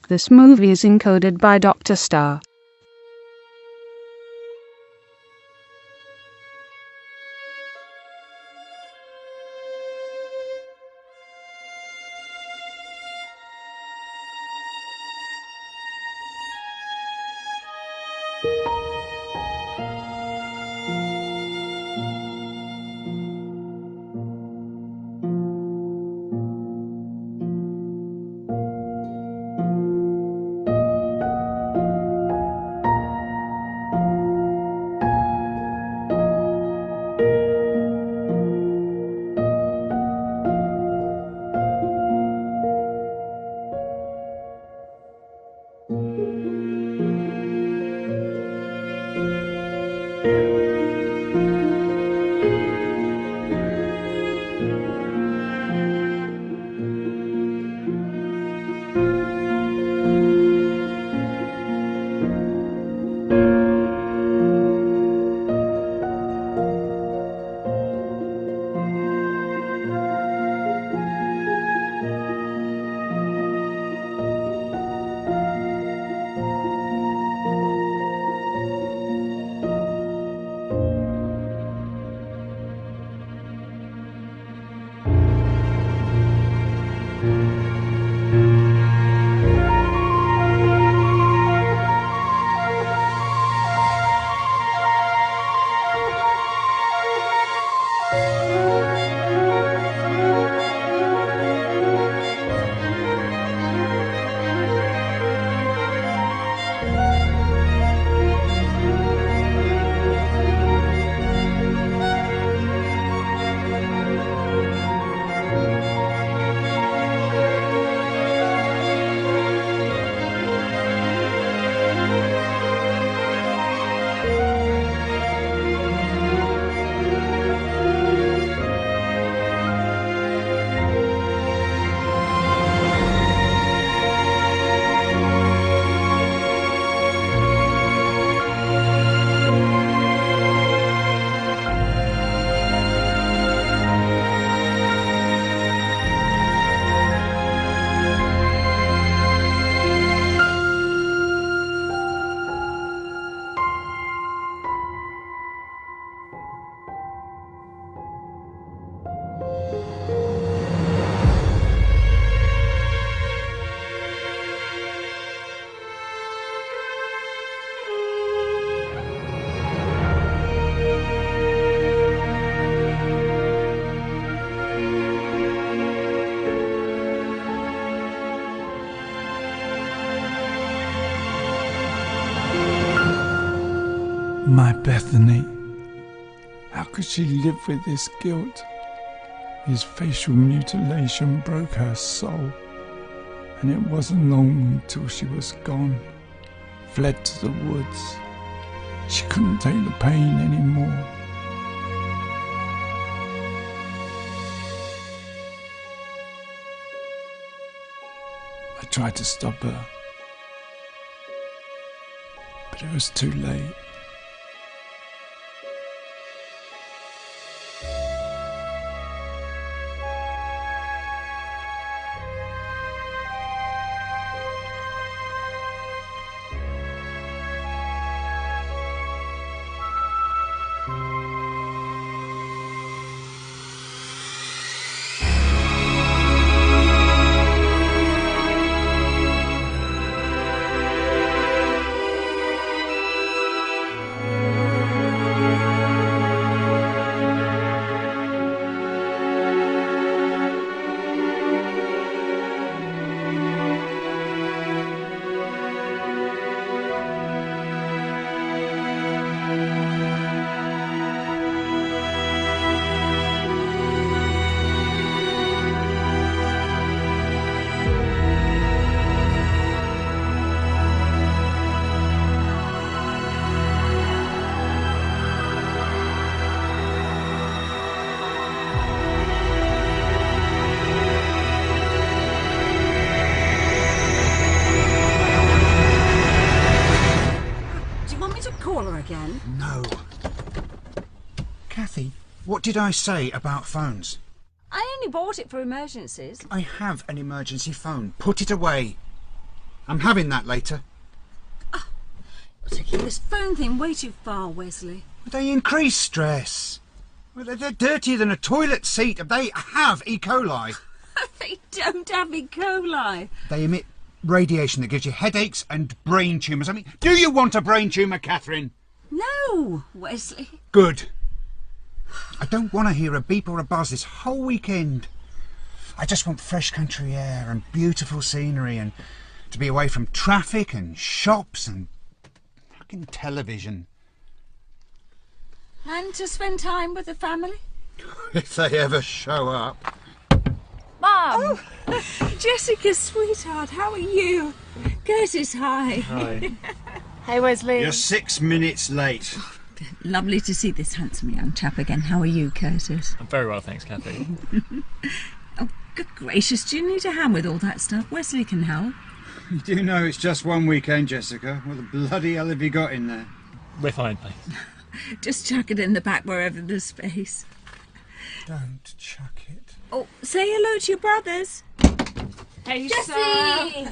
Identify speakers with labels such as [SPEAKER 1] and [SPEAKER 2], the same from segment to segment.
[SPEAKER 1] This movie is encoded by Dr. Star.
[SPEAKER 2] My Bethany, how could she live with this guilt? His facial mutilation broke her soul, and it wasn't long until she was gone, fled to the woods. She couldn't take the pain anymore. I tried to stop her, but it was too late.
[SPEAKER 3] Again?
[SPEAKER 4] No. Kathy, what did I say about phones?
[SPEAKER 3] I only bought it for emergencies.
[SPEAKER 4] I have an emergency phone. Put it away. I'm having that later.
[SPEAKER 3] You're taking this phone thing way too far, Wesley.
[SPEAKER 4] They increase stress. Well, they're dirtier than a toilet seat. They have E. coli.
[SPEAKER 3] They don't have E. coli.
[SPEAKER 4] They emit radiation that gives you headaches and brain tumours. I mean, do you want a brain tumour, Catherine?
[SPEAKER 3] No, Wesley.
[SPEAKER 4] Good. I don't want to hear a beep or a buzz this whole weekend. I just want fresh country air and beautiful scenery and to be away from traffic and shops and fucking television.
[SPEAKER 3] And to spend time with the family?
[SPEAKER 4] If they ever show up.
[SPEAKER 3] Mum! Oh, Jessica, sweetheart, how are you? Curtis, hi.
[SPEAKER 5] Hi.
[SPEAKER 6] Hey, Wesley.
[SPEAKER 4] You're 6 minutes late.
[SPEAKER 3] Lovely to see this handsome young chap again. How are you, Curtis?
[SPEAKER 5] I'm very well, thanks, Kathy.
[SPEAKER 3] Oh, good gracious, do you need a hand with all that stuff? Wesley can help.
[SPEAKER 4] You do know it's just one weekend, Jessica. What the bloody hell have you got in there?
[SPEAKER 5] We're fine, thanks.
[SPEAKER 3] Just chuck it in the back wherever there's space.
[SPEAKER 2] Don't chuck it.
[SPEAKER 3] Oh, say hello to your brothers. Hey,
[SPEAKER 6] Jessie!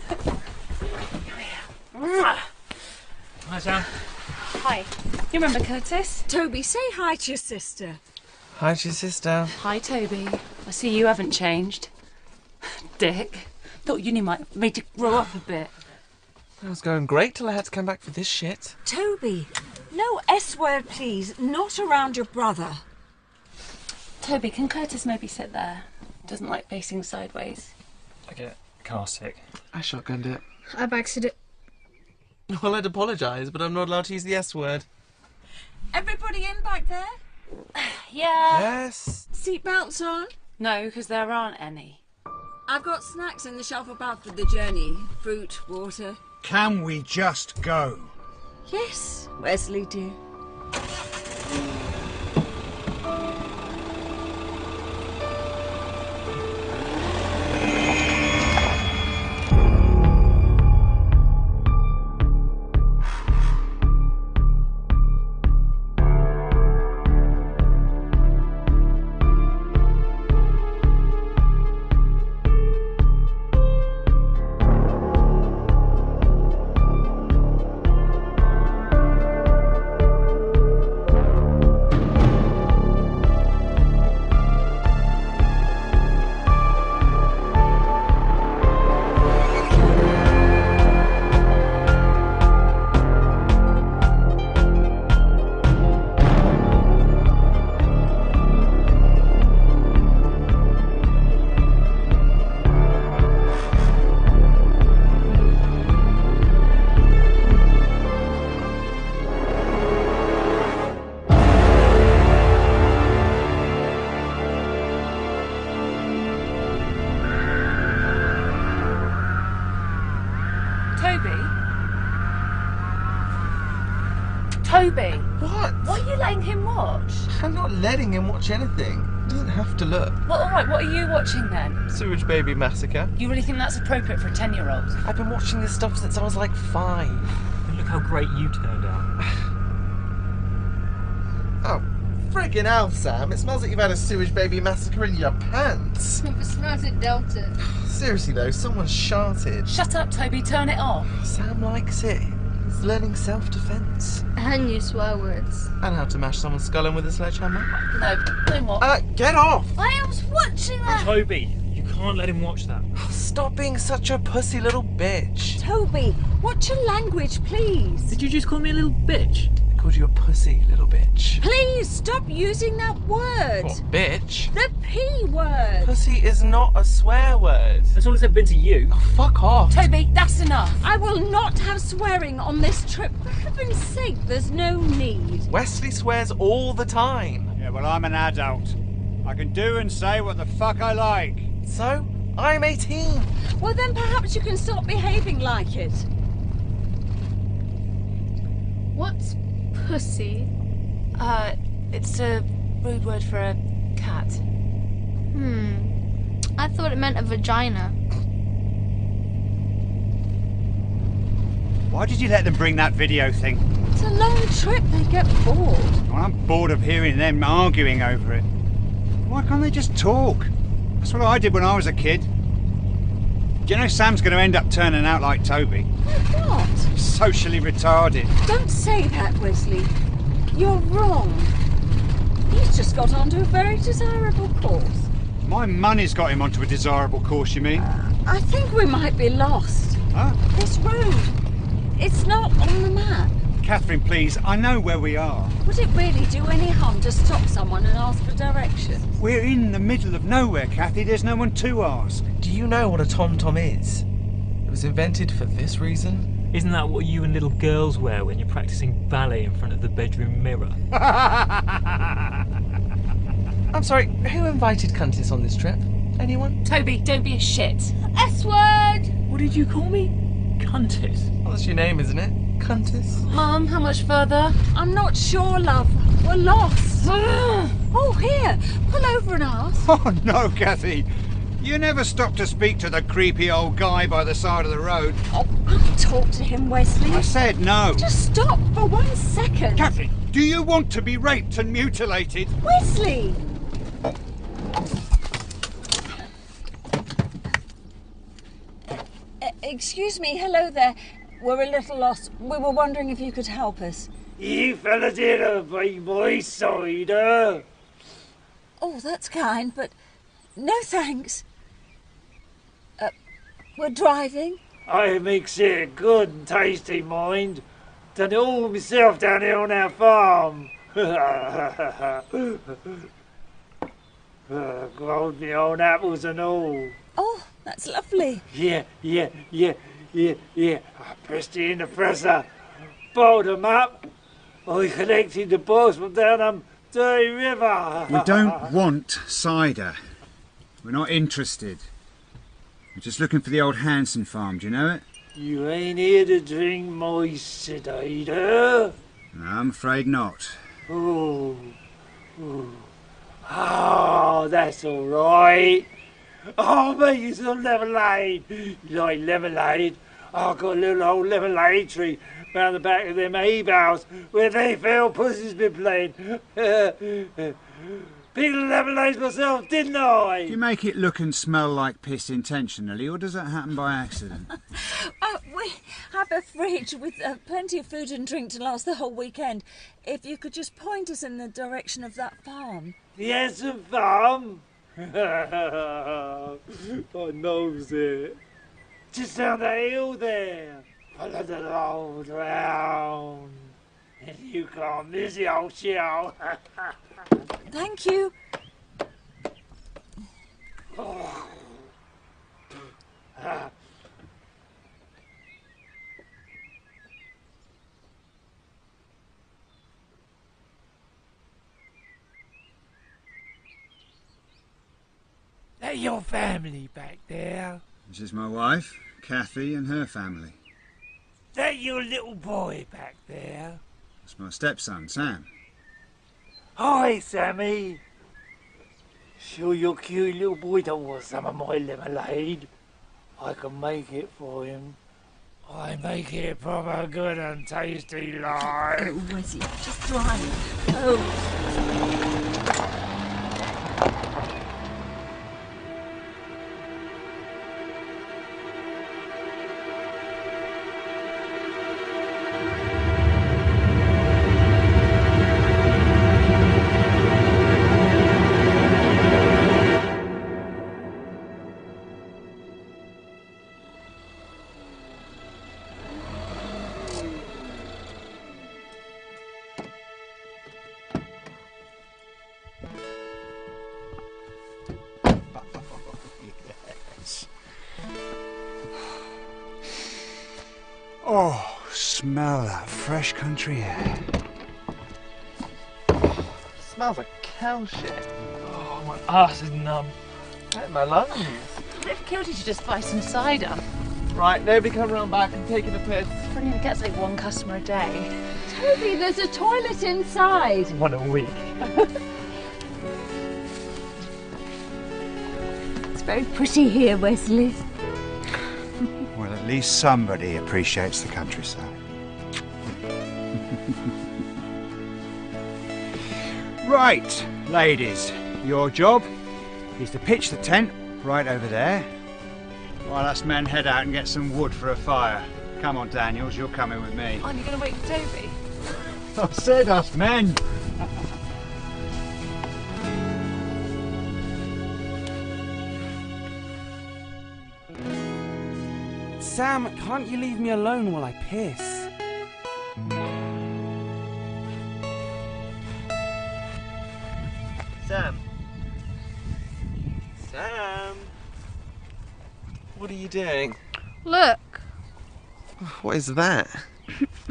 [SPEAKER 5] Hi, Sam.
[SPEAKER 6] Hi. You remember Curtis?
[SPEAKER 3] Toby, say hi to your sister.
[SPEAKER 7] Hi to your sister.
[SPEAKER 6] Hi, Toby. I see you haven't changed. Dick. Thought uni might have made you grow up a bit.
[SPEAKER 7] It was going great till I had to come back for this shit.
[SPEAKER 3] Toby, no S word, please. Not around your brother.
[SPEAKER 6] Toby, can Curtis maybe sit there? Doesn't like facing sideways.
[SPEAKER 5] I get car sick.
[SPEAKER 7] I shotgunned it.
[SPEAKER 8] I've accident.
[SPEAKER 7] Well, I'd apologise, but I'm not allowed to use the S word.
[SPEAKER 3] Everybody in back there?
[SPEAKER 6] Yeah.
[SPEAKER 7] Yes.
[SPEAKER 3] Seatbelts on?
[SPEAKER 6] No, because there aren't any.
[SPEAKER 3] I've got snacks in the shelf above for the journey. Fruit, water.
[SPEAKER 4] Can we just go?
[SPEAKER 3] Yes, Wesley dear.
[SPEAKER 6] Toby!
[SPEAKER 7] What?
[SPEAKER 6] What are you letting him watch?
[SPEAKER 7] I'm not letting him watch anything. He doesn't have to look.
[SPEAKER 6] Well, alright, what are you watching then?
[SPEAKER 7] Sewage Baby Massacre.
[SPEAKER 6] You really think that's appropriate for a 10-year-old?
[SPEAKER 7] I've been watching this stuff since I was like 5.
[SPEAKER 5] And look how great you turned out.
[SPEAKER 7] Oh, friggin' hell, Sam. It smells like you've had a Sewage Baby Massacre in your pants.
[SPEAKER 8] If it smells it, Delta.
[SPEAKER 7] Seriously though, someone's sharted.
[SPEAKER 6] Shut up, Toby, turn it off.
[SPEAKER 7] Sam likes it. He's learning self-defense.
[SPEAKER 8] And use swear words.
[SPEAKER 7] And how to mash someone's skull in with a sledgehammer.
[SPEAKER 6] No what?
[SPEAKER 7] Get off!
[SPEAKER 8] I was watching that!
[SPEAKER 5] Toby, you can't let him watch that.
[SPEAKER 7] Stop being such a pussy little bitch.
[SPEAKER 3] Toby, watch your language, please.
[SPEAKER 5] Did you just call me a little bitch?
[SPEAKER 7] I called you a pussy little bitch.
[SPEAKER 3] Please stop using that word.
[SPEAKER 7] What, bitch?
[SPEAKER 3] The P word.
[SPEAKER 7] Pussy is not a swear word.
[SPEAKER 5] That's all it's ever been to you.
[SPEAKER 7] Oh, fuck off.
[SPEAKER 6] Toby, that's enough.
[SPEAKER 3] I will not have swearing on this trip. For heaven's sake, there's no need.
[SPEAKER 7] Wesley swears all the time.
[SPEAKER 9] Yeah, well, I'm an adult. I can do and say what the fuck I like.
[SPEAKER 7] So, I'm 18.
[SPEAKER 3] Well, then perhaps you can stop behaving like it.
[SPEAKER 8] What's pussy?
[SPEAKER 6] It's a rude word for a cat.
[SPEAKER 8] I thought it meant a vagina.
[SPEAKER 9] Why did you let them bring that video thing?
[SPEAKER 3] It's a long trip. They get bored.
[SPEAKER 9] Well, I'm bored of hearing them arguing over it. Why can't they just talk? That's what I did when I was a kid. Do you know Sam's going to end up turning out like Toby?
[SPEAKER 3] What?
[SPEAKER 9] Socially retarded.
[SPEAKER 3] Don't say that, Wesley. You're wrong. He's just got onto a very desirable course.
[SPEAKER 9] My money's got him onto a desirable course, you mean?
[SPEAKER 3] I think we might be lost.
[SPEAKER 9] Huh?
[SPEAKER 3] This road, it's not on the map.
[SPEAKER 9] Catherine, please, I know where we are.
[SPEAKER 3] Would it really do any harm to stop someone and ask for directions?
[SPEAKER 9] We're in the middle of nowhere, Kathy. There's no one to ask.
[SPEAKER 10] Do you know what a tom-tom is? It was invented for this reason.
[SPEAKER 5] Isn't that what you and little girls wear when you're practicing ballet in front of the bedroom mirror?
[SPEAKER 10] I'm sorry, who invited Cuntis on this trip? Anyone?
[SPEAKER 6] Toby, don't be a shit.
[SPEAKER 8] S-word!
[SPEAKER 5] What did you call me? Cuntis.
[SPEAKER 10] Well, that's your name, isn't it? Cuntis?
[SPEAKER 6] Mum, how much further?
[SPEAKER 3] I'm not sure, love. We're lost. Oh, here. Pull over and ask.
[SPEAKER 9] Oh, no, Kathy. You never stop to speak to the creepy old guy by the side of the road.
[SPEAKER 3] Oh, I'll talk to him, Wesley.
[SPEAKER 9] I said no.
[SPEAKER 3] Just stop for 1 second.
[SPEAKER 9] Kathy, do you want to be raped and mutilated?
[SPEAKER 3] Wesley! Excuse me, hello there. We're a little lost. We were wondering if you could help us.
[SPEAKER 11] You fellas here to be my side, huh?
[SPEAKER 3] Oh, that's kind, but no thanks. We're driving.
[SPEAKER 11] I makes it a good and tasty, mind. Done it all myself down here on our farm. Growed me own apples and all.
[SPEAKER 3] Oh, that's lovely.
[SPEAKER 11] Yeah. I pressed it in the presser, boiled them up. I collected the boys from down Dirty River.
[SPEAKER 4] We don't want cider. We're not interested. We're just looking for the old Hanson farm, do you know it?
[SPEAKER 11] You ain't here to drink my cider?
[SPEAKER 4] No, I'm afraid not.
[SPEAKER 11] Oh, that's all right. Oh, mate, you some lemonade. You like lemonade? I've got a little old lemonade tree round the back of them hay bales where they fell pussy's been playing. Picked lemonade myself, didn't I?
[SPEAKER 4] Do you make it look and smell like piss intentionally, or does that happen by accident?
[SPEAKER 3] We have a fridge with plenty of food and drink to last the whole weekend. If you could just point us in the direction of that farm.
[SPEAKER 11] The Hanson farm? I knows it. Just down the hill there. Follow the road round. And you can't miss the old show.
[SPEAKER 3] Thank you.
[SPEAKER 11] Oh. That your family back there?
[SPEAKER 4] This is my wife, Kathy, and her family.
[SPEAKER 11] That your little boy back there?
[SPEAKER 4] That's my stepson, Sam.
[SPEAKER 11] Hi, Sammy. Sure your cute little boy don't want some of my lemonade? I can make it for him. I make it proper good and tasty like.
[SPEAKER 3] Oh, Wesley, just drive. Oh.
[SPEAKER 4] Oh, smell that fresh country air.
[SPEAKER 10] Smells like cow shit.
[SPEAKER 5] Oh, my arse is numb.
[SPEAKER 10] Hurt my lungs.
[SPEAKER 6] If Kilty should just buy some cider.
[SPEAKER 10] Right, nobody come round back and taking a piss.
[SPEAKER 6] Probably only gets like one customer a day.
[SPEAKER 3] Toby, there's a toilet inside.
[SPEAKER 5] One a week.
[SPEAKER 3] It's very pretty here, Wesley.
[SPEAKER 4] Well, at least somebody appreciates the countryside. Right, ladies, your job is to pitch the tent right over there,
[SPEAKER 9] Well, us men head out and get some wood for a fire. Come on, Daniels, you're coming with me.
[SPEAKER 6] Aren't you going to wait for Toby?
[SPEAKER 9] I said us men!
[SPEAKER 12] Sam, can't you leave me alone while I piss?
[SPEAKER 10] Sam. Sam. What are you doing?
[SPEAKER 8] Look,
[SPEAKER 10] What is that?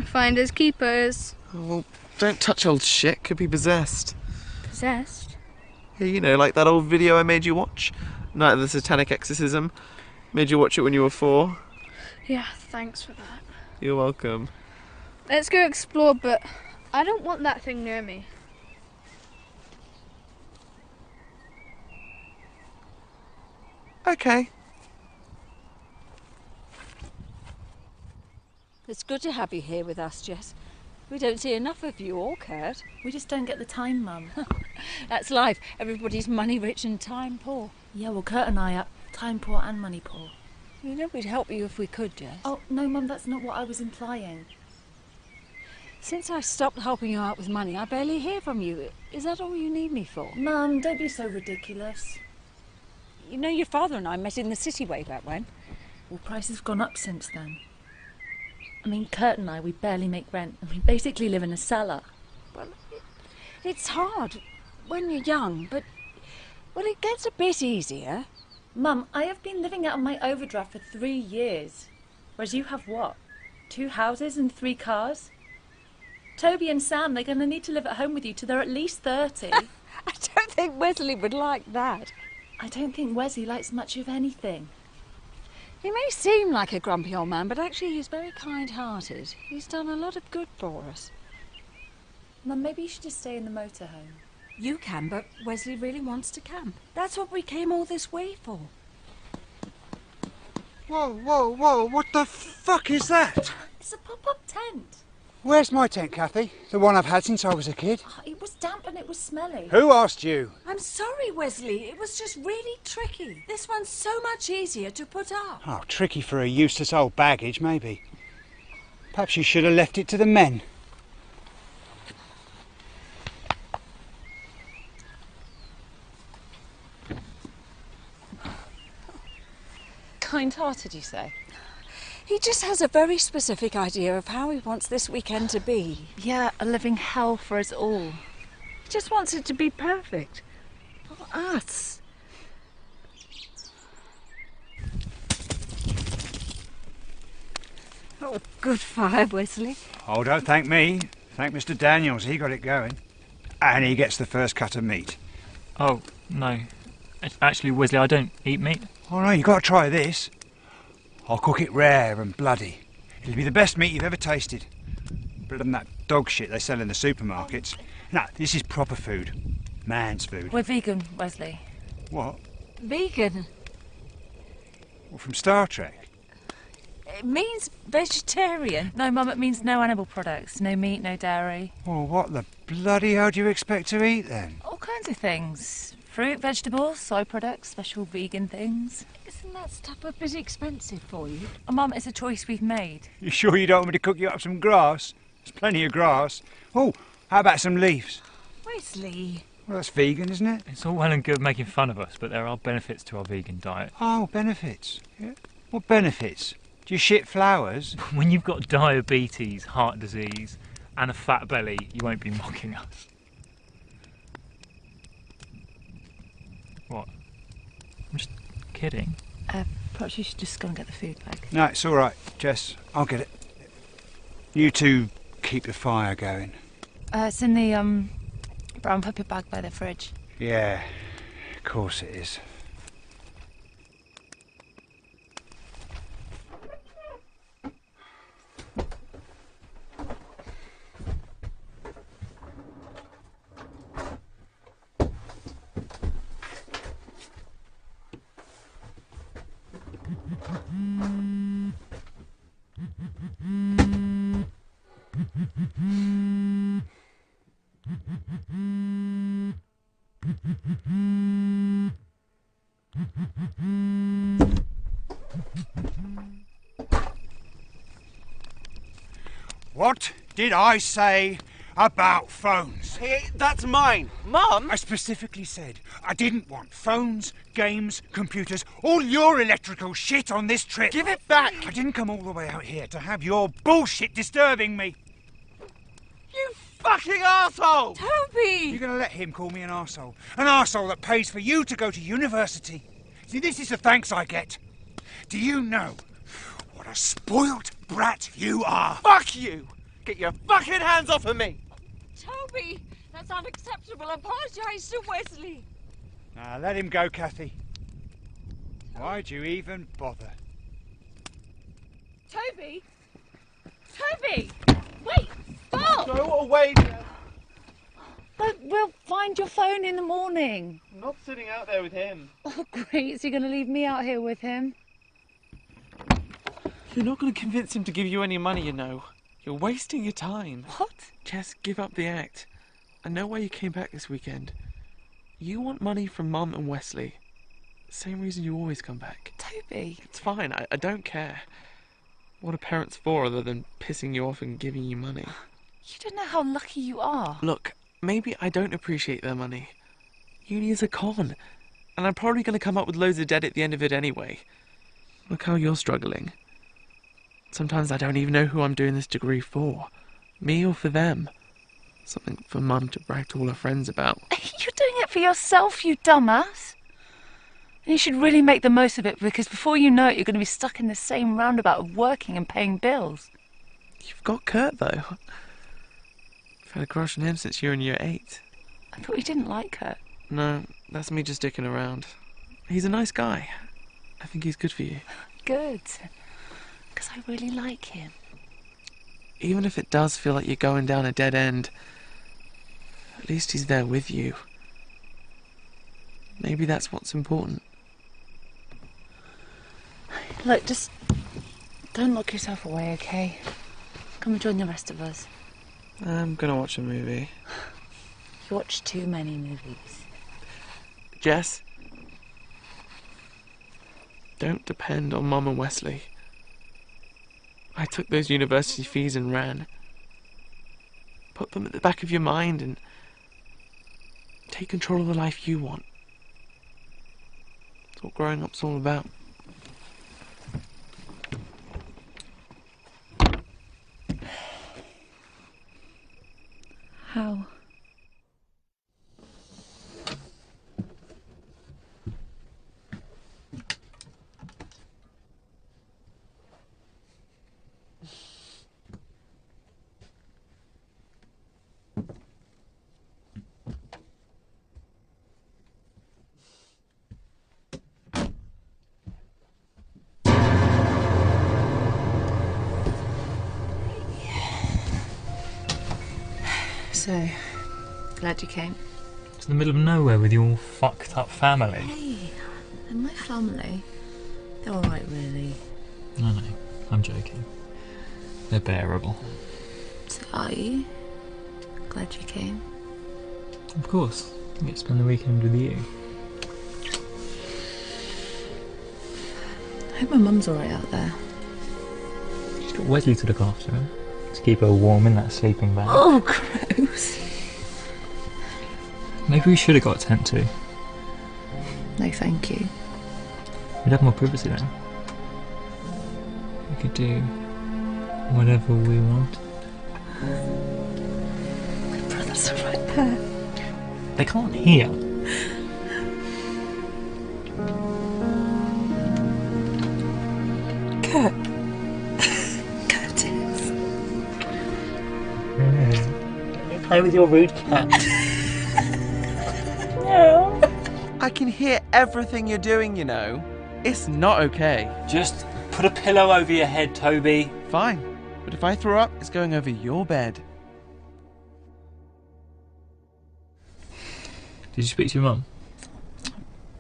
[SPEAKER 8] finders keepers.
[SPEAKER 10] Oh, well, don't touch old shit. Could be possessed.
[SPEAKER 8] Possessed?
[SPEAKER 10] Yeah, you know, like that old video I made you watch. Night of the Satanic Exorcism. Made you watch it when you were 4.
[SPEAKER 8] Yeah, thanks for that.
[SPEAKER 10] You're welcome.
[SPEAKER 8] Let's go explore, but I don't want that thing near me.
[SPEAKER 10] Okay.
[SPEAKER 3] It's good to have you here with us, Jess. We don't see enough of you or Kurt.
[SPEAKER 6] We just don't get the time, Mum.
[SPEAKER 3] That's life. Everybody's money rich and time poor.
[SPEAKER 6] Yeah, well, Kurt and I are time poor and money poor.
[SPEAKER 3] You know we'd help you if we could, Jess.
[SPEAKER 6] Oh, no, Mum, that's not what I was implying.
[SPEAKER 3] Since I stopped helping you out with money, I barely hear from you. Is that all you need me for?
[SPEAKER 6] Mum, don't be so ridiculous.
[SPEAKER 3] You know your father and I met in the city way back when.
[SPEAKER 6] Well, prices have gone up since then. I mean, Kurt and I, we barely make rent, and we basically live in a cellar.
[SPEAKER 3] Well, it's hard when you're young, but well, it gets a bit easier.
[SPEAKER 6] Mum, I have been living out on my overdraft for 3 years. Whereas you have what? 2 houses and 3 cars? Toby and Sam, they're going to need to live at home with you till they're at least 30.
[SPEAKER 3] I don't think Wesley would like that.
[SPEAKER 6] I don't think Wesley likes much of anything.
[SPEAKER 3] He may seem like a grumpy old man, but actually he's very kind-hearted. He's done a lot of good for us.
[SPEAKER 6] Mum, maybe you should just stay in the motorhome.
[SPEAKER 3] You can, but Wesley really wants to camp. That's what we came all this way for.
[SPEAKER 4] Whoa, whoa, whoa, what the fuck is that?
[SPEAKER 6] It's a pop-up tent.
[SPEAKER 4] Where's my tent, Kathy? The one I've had since I was a kid.
[SPEAKER 6] Oh, it was damp and it was smelly.
[SPEAKER 4] Who asked you?
[SPEAKER 3] I'm sorry, Wesley. It was just really tricky. This one's so much easier to put up.
[SPEAKER 4] Oh, tricky for a useless old baggage, maybe. Perhaps you should have left it to the men.
[SPEAKER 6] Kind-hearted, you say?
[SPEAKER 3] He just has a very specific idea of how he wants this weekend to be.
[SPEAKER 6] Yeah, a living hell for us all.
[SPEAKER 3] He just wants it to be perfect. For us. Oh, good fire, Wesley.
[SPEAKER 9] Oh, don't thank me. Thank Mr. Daniels, he got it going. And he gets the first cut of meat.
[SPEAKER 5] Oh, no. Actually, Wesley, I don't eat meat.
[SPEAKER 9] Oh no, you've got to try this. I'll cook it rare and bloody. It'll be the best meat you've ever tasted. Better than that dog shit they sell in the supermarkets. No, this is proper food. Man's food.
[SPEAKER 6] We're vegan, Wesley.
[SPEAKER 9] What?
[SPEAKER 3] Vegan.
[SPEAKER 9] Well, from Star Trek?
[SPEAKER 3] It means vegetarian.
[SPEAKER 6] No, Mum, it means no animal products. No meat, no dairy.
[SPEAKER 9] Well, what the bloody hell do you expect to eat then?
[SPEAKER 6] All kinds of things. Fruit, vegetables, soy products, special vegan things.
[SPEAKER 3] Isn't that stuff a bit expensive for you?
[SPEAKER 6] Oh, Mum, it's a choice we've made.
[SPEAKER 9] You sure you don't want me to cook you up some grass? There's plenty of grass. Oh, how about some leaves?
[SPEAKER 3] Wesley.
[SPEAKER 9] Well, that's vegan, isn't it?
[SPEAKER 5] It's all well and good making fun of us, but there are benefits to our vegan diet.
[SPEAKER 9] Oh, benefits. Yeah. What benefits? Do you shit flowers?
[SPEAKER 5] When you've got diabetes, heart disease, and a fat belly, you won't be mocking us. What? I'm just kidding.
[SPEAKER 6] Perhaps you should just go and get the food bag.
[SPEAKER 9] No, it's all right, Jess. I'll get it. You two keep the fire going.
[SPEAKER 6] It's in the brown paper bag by the fridge.
[SPEAKER 9] Yeah, of course it is. What did I say about phones?
[SPEAKER 12] Hey, that's mine. Mum?
[SPEAKER 9] I specifically said I didn't want phones, games, computers, all your electrical shit on this trip.
[SPEAKER 12] Give it back.
[SPEAKER 9] I didn't come all the way out here to have your bullshit disturbing me.
[SPEAKER 12] You fucking arsehole!
[SPEAKER 3] Toby!
[SPEAKER 9] You're going to let him call me an arsehole? An arsehole that pays for you to go to university? See, this is the thanks I get. Do you know what a spoilt brat you are?
[SPEAKER 12] Fuck you! Get your fucking hands off of me!
[SPEAKER 3] Toby! That's unacceptable. Apologise to Wesley.
[SPEAKER 9] Now let him go, Kathy. Why'd you even bother?
[SPEAKER 6] Toby! Toby! Wait! Stop!
[SPEAKER 7] Go away, Jess.
[SPEAKER 6] But we'll find your phone in the morning.
[SPEAKER 7] I'm not sitting out there with him.
[SPEAKER 6] Oh, great. So you're going to leave me out here with him?
[SPEAKER 12] You're not going to convince him to give you any money, you know. You're wasting your time.
[SPEAKER 6] What?
[SPEAKER 12] Jess, give up the act. I know why you came back this weekend. You want money from Mum and Wesley. Same reason you always come back.
[SPEAKER 6] Toby.
[SPEAKER 12] It's fine. I don't care. What are parents for other than pissing you off and giving you money?
[SPEAKER 6] You don't know how lucky you are.
[SPEAKER 12] Look, maybe I don't appreciate their money. Uni is a con. And I'm probably going to come up with loads of debt at the end of it anyway. Look how you're struggling. Sometimes I don't even know who I'm doing this degree for. Me or for them. Something for Mum to brag to all her friends about.
[SPEAKER 6] You're doing it for yourself, you dumbass. And you should really make the most of it, because before you know it, you're going to be stuck in the same roundabout of working and paying bills.
[SPEAKER 12] You've got Kurt, though. I've had a crush on him since you were in year 8.
[SPEAKER 6] I thought you didn't like Kurt.
[SPEAKER 12] No, that's me just dicking around. He's a nice guy. I think he's good for you.
[SPEAKER 6] Good. Because I really like him.
[SPEAKER 12] Even if it does feel like you're going down a dead end, at least he's there with you. Maybe that's what's important.
[SPEAKER 6] Look, just don't lock yourself away, okay? Come and join the rest of us.
[SPEAKER 12] I'm gonna watch a movie.
[SPEAKER 6] You watch too many movies.
[SPEAKER 12] Jess, don't depend on Mum and Wesley. I took those university fees and ran. Put them at the back of your mind and take control of the life you want. That's what growing up's all about.
[SPEAKER 6] How? So, glad you came.
[SPEAKER 5] It's in the middle of nowhere with your fucked up family.
[SPEAKER 6] Hey, and my family, they're alright really.
[SPEAKER 5] I know, I'm joking. They're bearable.
[SPEAKER 6] So are you? Glad you came.
[SPEAKER 5] Of course, I get to spend the weekend with you.
[SPEAKER 6] I hope my mum's alright out there.
[SPEAKER 5] She's got Wesley to look after her, to keep her warm in that sleeping bag.
[SPEAKER 6] Oh, gross.
[SPEAKER 5] Maybe we should have got a tent too.
[SPEAKER 6] No, thank you.
[SPEAKER 5] We'd have more privacy then. We could do whatever we want.
[SPEAKER 6] My brothers are right there.
[SPEAKER 5] They can't hear.
[SPEAKER 6] Kurt. Curtis.
[SPEAKER 11] Play with your rude cat.
[SPEAKER 12] I can hear everything you're doing, you know. It's not okay.
[SPEAKER 11] Just put a pillow over your head, Toby.
[SPEAKER 12] Fine. But if I throw up, it's going over your bed.
[SPEAKER 5] Did you speak to your mum?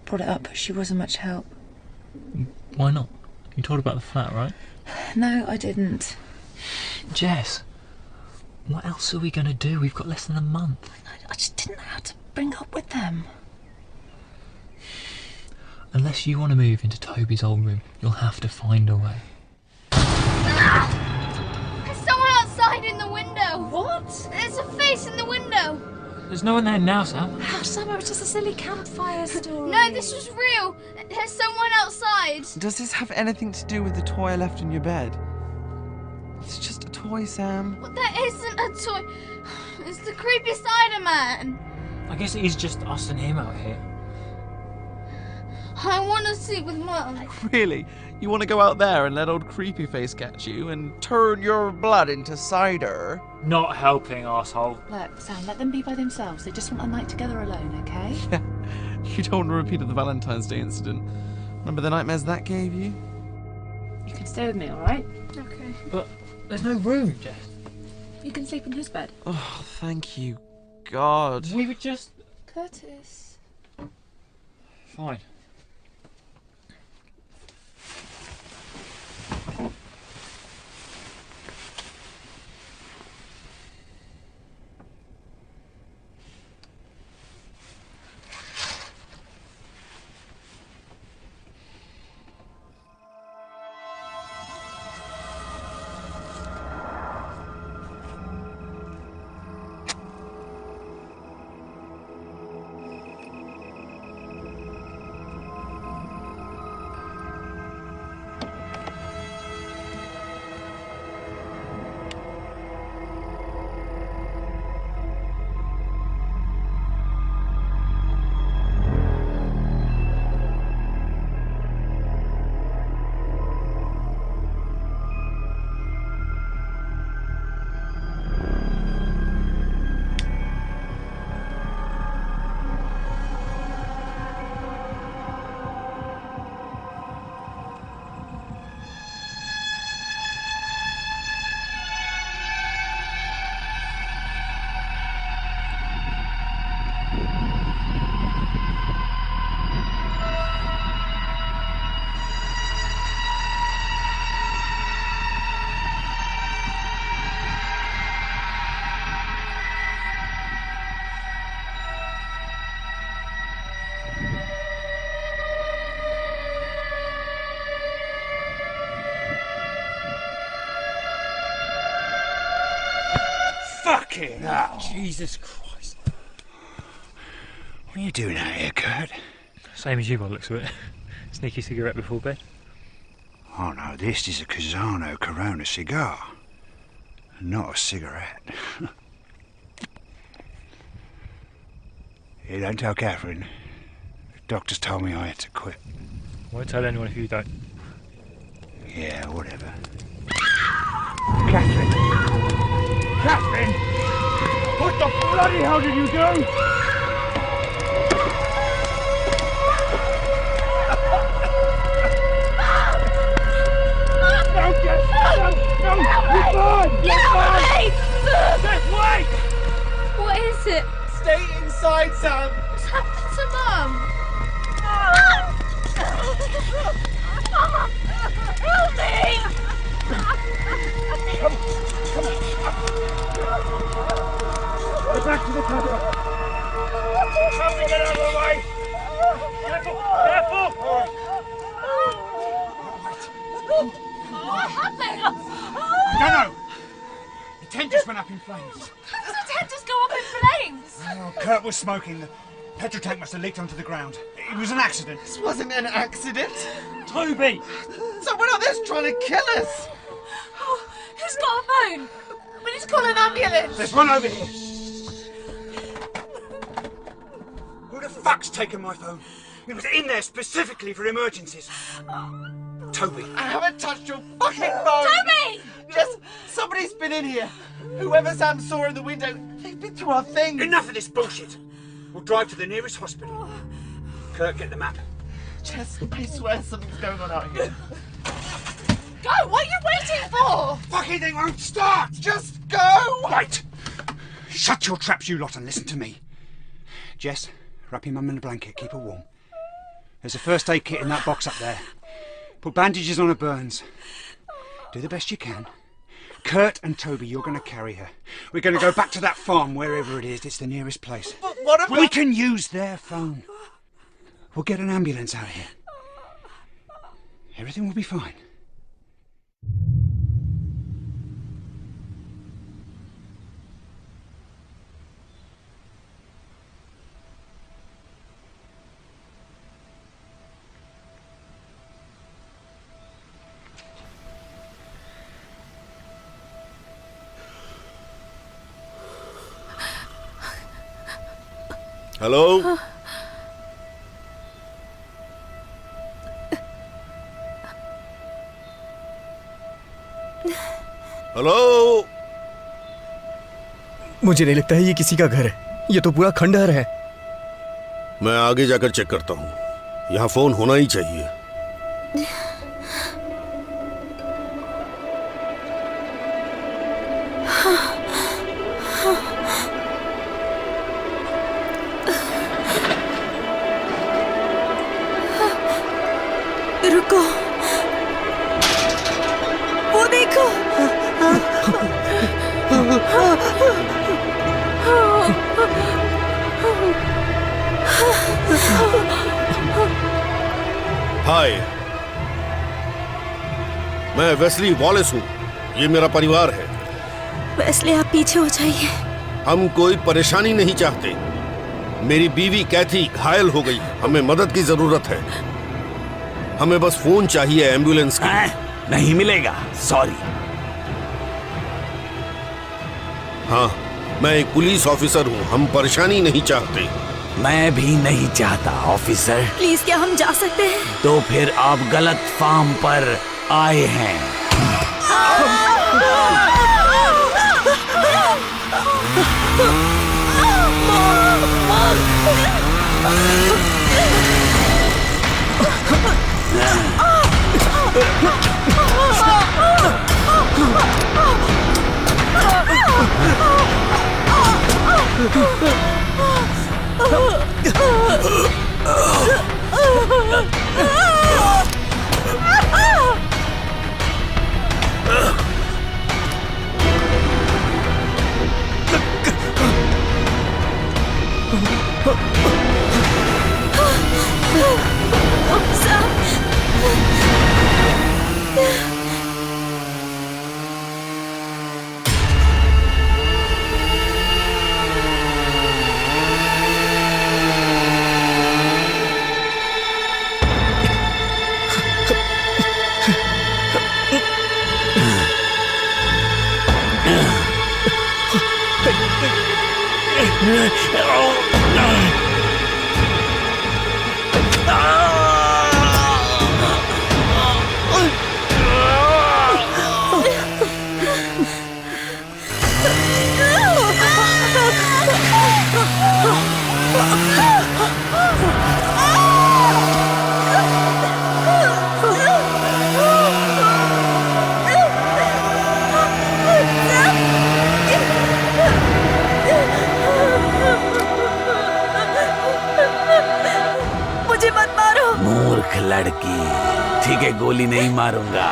[SPEAKER 6] Brought it up, but she wasn't much help.
[SPEAKER 5] Why not? You told her about the flat, right?
[SPEAKER 6] No, I didn't.
[SPEAKER 5] Jess, what else are we going to do? We've got less than a month.
[SPEAKER 6] I just didn't know how to bring up with them.
[SPEAKER 13] Unless you want to move into Toby's old room, you'll have to find a way.
[SPEAKER 8] There's someone outside in the window.
[SPEAKER 6] What?
[SPEAKER 8] There's a face in the window.
[SPEAKER 13] There's no one there now, Sam.
[SPEAKER 6] Oh, Sam, it was just a silly campfire story.
[SPEAKER 8] No, this was real. There's someone outside.
[SPEAKER 12] Does this have anything to do with the toy I left in your bed? It's just a toy, Sam.
[SPEAKER 8] Well, that isn't a toy. It's the creepy Spider-Man.
[SPEAKER 13] I guess it is just us and him out here.
[SPEAKER 8] I want to sleep with Mum.
[SPEAKER 12] Really? You want to go out there and let old creepy face catch you and turn your blood into cider?
[SPEAKER 5] Not helping, arsehole.
[SPEAKER 6] Look, Sam, let them be by themselves. They just want a night together alone, okay?
[SPEAKER 12] Yeah. You don't want to repeat of the Valentine's Day incident. Remember the nightmares that gave you?
[SPEAKER 6] You can stay with me, alright?
[SPEAKER 8] Okay.
[SPEAKER 13] But there's no room, Jess.
[SPEAKER 6] You can sleep in his bed.
[SPEAKER 12] Oh, thank you, God.
[SPEAKER 13] We were just...
[SPEAKER 8] Curtis.
[SPEAKER 13] Fine.
[SPEAKER 9] Fucking hell.
[SPEAKER 13] Jesus Christ.
[SPEAKER 9] What are you doing out here, Kurt?
[SPEAKER 5] Same as you by the looks of it. Sneaky cigarette before bed.
[SPEAKER 9] Oh no, this is a Casano Corona cigar. Not a cigarette. Hey, don't tell Catherine. The doctors told me I had to quit.
[SPEAKER 5] Won't tell anyone if you don't.
[SPEAKER 9] Yeah, whatever. Catherine! Catherine! What the bloody hell did you do? No, Jess! No! You're fine! You're fine! Jess, wait!
[SPEAKER 8] What is it?
[SPEAKER 7] Stay inside, Sam.
[SPEAKER 8] What's happened to Mum? Help me!
[SPEAKER 9] Get back to the cover! Help me get out of the way! Careful! Careful!
[SPEAKER 8] What happened?
[SPEAKER 9] I don't know! The tent just went up in flames.
[SPEAKER 6] How does the tent just go up in flames?
[SPEAKER 9] Oh, Kurt was smoking. The petrol tank must have leaked onto the ground. It was an accident.
[SPEAKER 7] This wasn't an accident.
[SPEAKER 5] Toby!
[SPEAKER 7] Someone out there's trying to kill us.
[SPEAKER 6] Oh, who's got a phone? We need to call an ambulance.
[SPEAKER 9] There's one over here. Who the fuck's taken my phone? It was in there specifically for emergencies. Toby.
[SPEAKER 7] I haven't touched your fucking phone.
[SPEAKER 6] Toby!
[SPEAKER 7] Just somebody's been in here. Whoever Sam saw in the window, they've been through our thing.
[SPEAKER 9] Enough of this bullshit. We'll drive to the nearest hospital. Kurt, get the map.
[SPEAKER 7] Jess, I swear something's going on out here.
[SPEAKER 6] Go! What are you waiting for?
[SPEAKER 9] Fucking thing won't start!
[SPEAKER 7] Just go!
[SPEAKER 9] Right! Shut your traps, you lot, and listen to me. Jess, wrap your mum in a blanket, keep her warm. There's a first aid kit in that box up there. Put bandages on her burns. Do the best you can. Kurt and Toby, you're going to carry her. We're going to go back to that farm, wherever it is. It's the nearest place.
[SPEAKER 7] But what if
[SPEAKER 9] We can use their phone. We'll get an ambulance out here. Everything will be fine.
[SPEAKER 14] Hello hello.
[SPEAKER 15] मुझे नहीं लगता है ये किसी का घर है, ये तो पूरा खंडहर है।
[SPEAKER 14] मैं आगे जाकर चेक करता हूँ, यहाँ फोन होना ही चाहिए।
[SPEAKER 16] रुको, वो देखो।
[SPEAKER 14] हाय, मैं वेस्ली वॉलेस हूँ, ये मेरा परिवार है।
[SPEAKER 16] वेस्ली, आप पीछे हो जाइए।
[SPEAKER 14] हम कोई परेशानी नहीं चाहते। मेरी बीवी कैथी घायल हो गई, हमें मदद की जरूरत है। हमें बस फोन चाहिए एम्बुलेंस की।
[SPEAKER 17] नहीं मिलेगा, सॉरी।
[SPEAKER 14] हाँ, मैं एक पुलिस ऑफिसर हूँ, हम परेशानी नहीं चाहते।
[SPEAKER 17] मैं भी नहीं चाहता ऑफिसर।
[SPEAKER 16] प्लीज, क्या हम जा सकते हैं?
[SPEAKER 17] तो फिर आप गलत फार्म पर आए हैं। लड़की, ठीक है, गोली नहीं मारूंगा।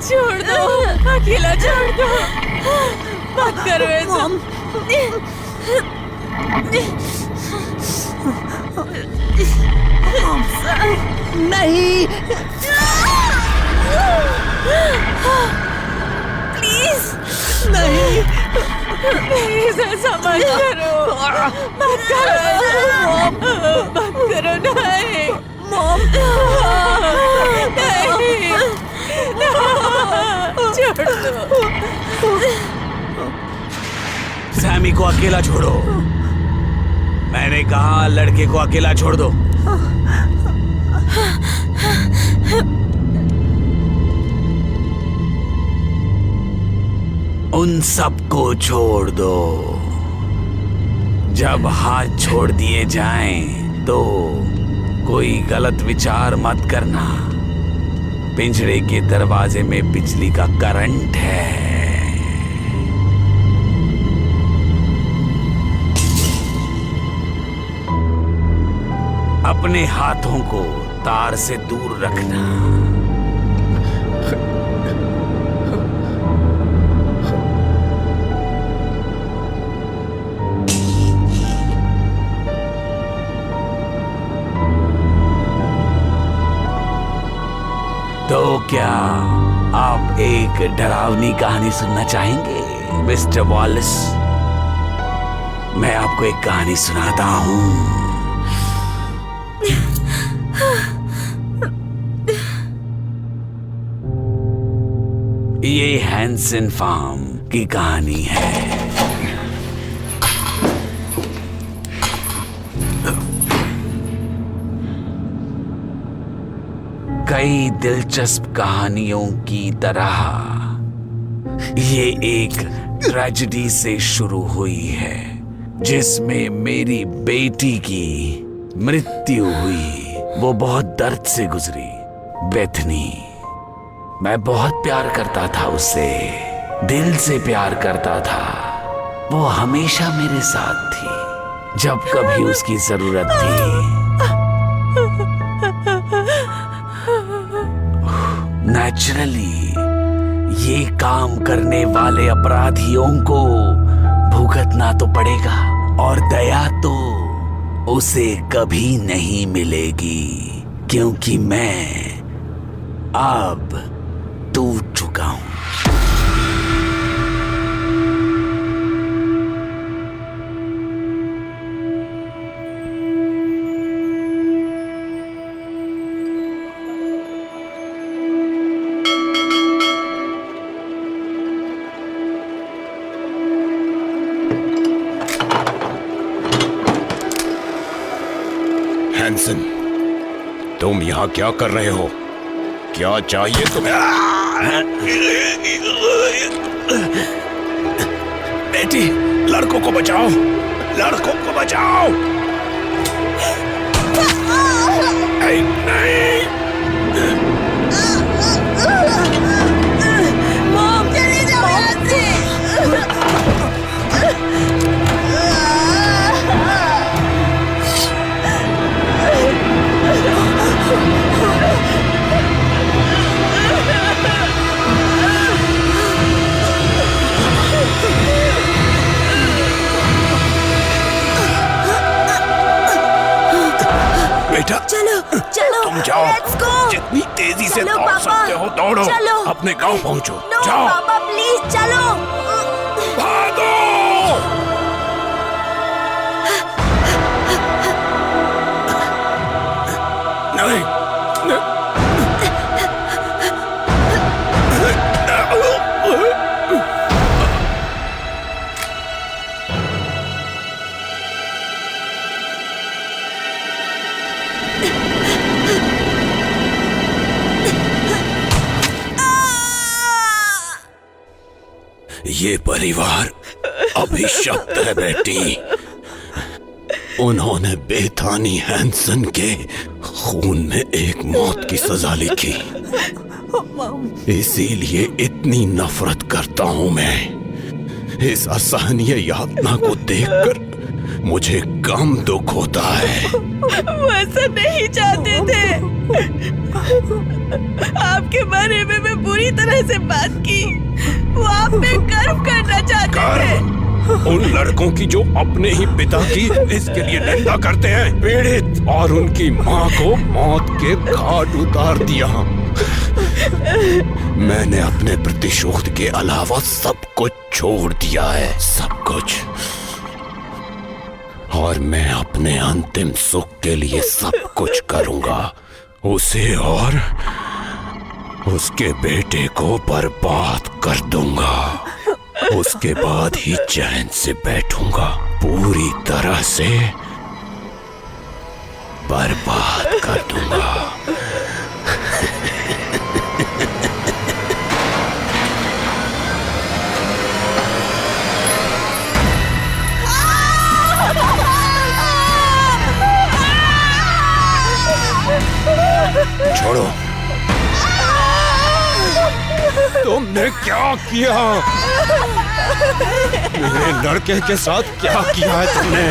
[SPEAKER 16] छोड़ दो, अकेला छोड़ दो, मत करो ऐसा। नहीं, प्लीज नहीं, प्लीज ऐसा मत करो, मत करो, मत करो, नहीं मॉम, नहीं, छोड़ दो।
[SPEAKER 17] सैमी को अकेला छोड़ो, मैंने कहा लड़के को अकेला छोड़ दो। उन सबको छोड़ दो। जब हाथ छोड़ दिए जाएं तो कोई गलत विचार मत करना। पिंजरे के दरवाजे में बिजली का करंट है। अपने हाथों को तार से दूर रखना। तो क्या आप एक डरावनी कहानी सुनना चाहेंगे मिस्टर वॉलिस? मैं आपको एक कहानी सुनाता हूँ। ये हैंसन फार्म की कहानी है। कई दिलचस्प कहानियों की तरह ये एक ट्रेजेडी से शुरू हुई है, जिसमें मेरी बेटी की मृत्यु हुई। वो बहुत दर्द से गुजरी। बेथनी, मैं बहुत प्यार करता था उससे, दिल से प्यार करता था। वो हमेशा मेरे साथ थी जब कभी उसकी जरूरत थी। नेचुरली ये काम करने वाले अपराधियों को भुगतना तो पड़ेगा, और दया तो उसे कभी नहीं मिलेगी, क्योंकि मैं अब टूट चुका हूं।
[SPEAKER 14] हैंसन, तुम यहाँ क्या कर रहे हो? क्या चाहिए तुम्हें?
[SPEAKER 17] बेटी, लड़कों को बचाओ, लड़कों को बचाओ। नहीं।
[SPEAKER 16] मॉम, चले जाओ यहाँ से।
[SPEAKER 17] बेटा,
[SPEAKER 16] चलो चलो,
[SPEAKER 17] तुम जाओ।
[SPEAKER 16] Let's go.
[SPEAKER 17] जितनी तेजी से
[SPEAKER 16] चलो
[SPEAKER 17] दौड़
[SPEAKER 16] पापा,
[SPEAKER 17] सकते हो दौड़ो।
[SPEAKER 16] चलो।
[SPEAKER 17] अपने गांव पहुंचो।
[SPEAKER 16] नो
[SPEAKER 17] जाओ।
[SPEAKER 16] पापा, प्लीज चलो।
[SPEAKER 17] भागो। नहीं,
[SPEAKER 14] ये परिवार अभिशप्त है बेटी। उन्होंने बेथानी हैंसन के खून में एक मौत की सजा लिखी। इसीलिए इतनी नफरत करता हूं मैं। इस असहनीय यातना को देखकर मुझे कम दुख होता है।
[SPEAKER 16] वो ऐसा नहीं चाहते थे। आपके बारे में मैं पूरी तरह से बात की। वो आप पे गर्व करना चाहते थे।
[SPEAKER 14] उन लड़कों की जो अपने ही पिता की इसके लिए निंदा करते हैं, पीड़ित, और उनकी माँ को मौत के घाट उतार दिया। मैंने अपने प्रतिशोध के अलावा सब कुछ छोड़ दिया है, सब कुछ। और मैं अपने अंतिम सुख के लिए सब कुछ करूंगा। उसे और उसके बेटे को बर्बाद कर दूंगा। उसके बाद ही चैन से बैठूंगा। पूरी तरह से बर्बाद कर दूंगा। छोड़ो। तुमने क्या किया? मेरे लड़के के साथ क्या किया है तुमने?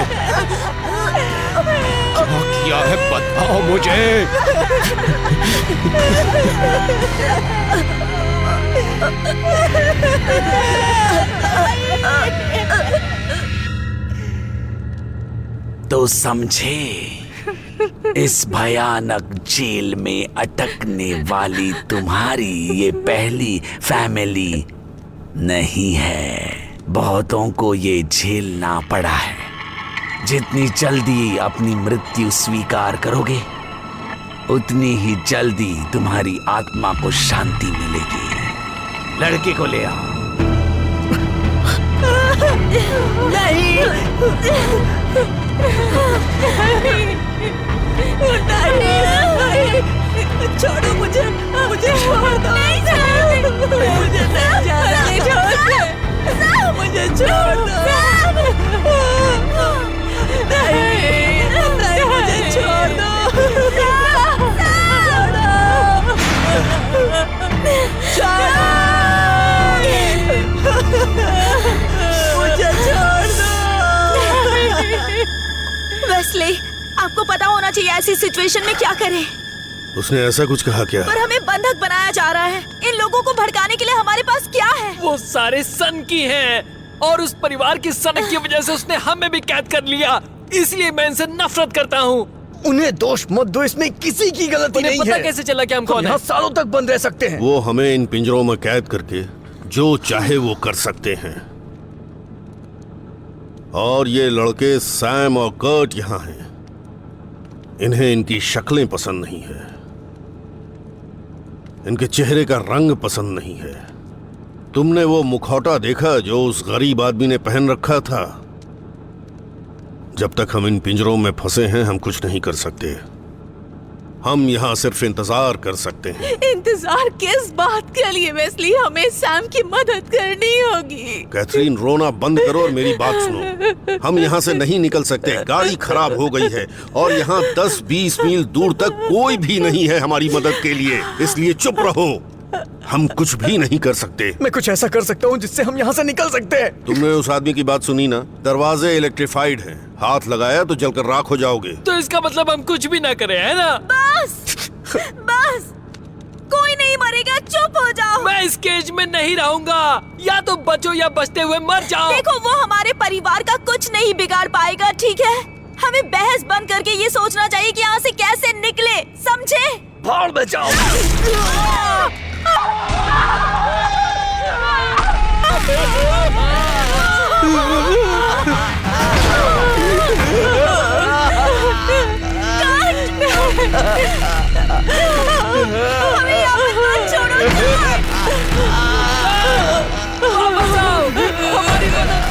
[SPEAKER 14] क्या किया है बताओ मुझे।
[SPEAKER 17] तो समझे, इस भयानक जेल में अटकने वाली तुम्हारी ये पहली फैमिली नहीं है। बहुतों को ये झेलना पड़ा है। जितनी जल्दी अपनी मृत्यु स्वीकार करोगे, उतनी ही जल्दी तुम्हारी आत्मा को शांति मिलेगी। लड़के को ले आओ।
[SPEAKER 16] नहीं, छोड़ो मुझे, मुझे छोड़ दो। मुझे नहीं जाने दो, मुझे छोड़ दो। नहीं, नहीं, मुझे छोड़ दो। मुझे छोड़ दो।
[SPEAKER 18] वेस्ली, आपको पता होना चाहिए ऐसी सिचुएशन में क्या करें।
[SPEAKER 14] उसने ऐसा कुछ कहा क्या?
[SPEAKER 18] पर हमें बंधक बनाया जा रहा है। इन लोगों को भड़काने के लिए हमारे पास क्या है?
[SPEAKER 19] वो सारे सन की हैं और उस परिवार की सनक की वजह से उसने हमें भी कैद कर लिया। इसलिए मैं इनसे नफरत करता हूँ।
[SPEAKER 15] उन्हें दोष मत दो, इसमें किसी की गलती नहीं है।
[SPEAKER 19] पता कैसे चला कि हम कौन हैं?
[SPEAKER 15] सालों तक बंद रह सकते हैं।
[SPEAKER 14] वो हमें इन पिंजरों में कैद करके जो चाहे वो कर सकते हैं। और ये लड़के सैम और कर्ट यहाँ हैं। इन्हें इनकी शक्लें पसंद नहीं है, इनके चेहरे का रंग पसंद नहीं है। तुमने वो मुखौटा देखा जो उस गरीब आदमी ने पहन रखा था? जब तक हम इन पिंजरों में फंसे हैं, हम कुछ नहीं कर सकते। हम यहाँ सिर्फ इंतजार कर सकते हैं।
[SPEAKER 16] इंतजार किस बात के लिए वेस्ली? हमें सैम की मदद करनी होगी।
[SPEAKER 14] कैथरीन, रोना बंद करो और मेरी बात सुनो। हम यहाँ से नहीं निकल सकते। गाड़ी खराब हो गई है और यहाँ 10-20 मील दूर तक कोई भी नहीं है हमारी मदद के लिए। इसलिए चुप रहो। हम कुछ भी नहीं कर सकते।
[SPEAKER 15] मैं कुछ ऐसा कर सकता हूँ जिससे हम यहाँ से निकल सकते हैं।
[SPEAKER 14] तुमने उस आदमी की बात सुनी ना? दरवाजे इलेक्ट्रिफाइड हैं। हाथ लगाया तो जलकर राख हो जाओगे।
[SPEAKER 19] तो इसका मतलब हम कुछ भी ना करें, है ना?
[SPEAKER 18] बस, बस, कोई नहीं मरेगा, चुप हो जाओ।
[SPEAKER 19] मैं इस केज में नहीं रहूंगा। या तो बचो या बचते हुए मर जाओ।
[SPEAKER 18] देखो, वो हमारे परिवार का कुछ नहीं बिगाड़ पाएगा, ठीक है? हमें बहस बंद करके ये सोचना चाहिए कि यहाँ से कैसे निकले, समझे?
[SPEAKER 15] भाड़ में जाओ।
[SPEAKER 16] हमें यहाँ पर मत छोड़ो।
[SPEAKER 19] वापस आओ, हमारी मदद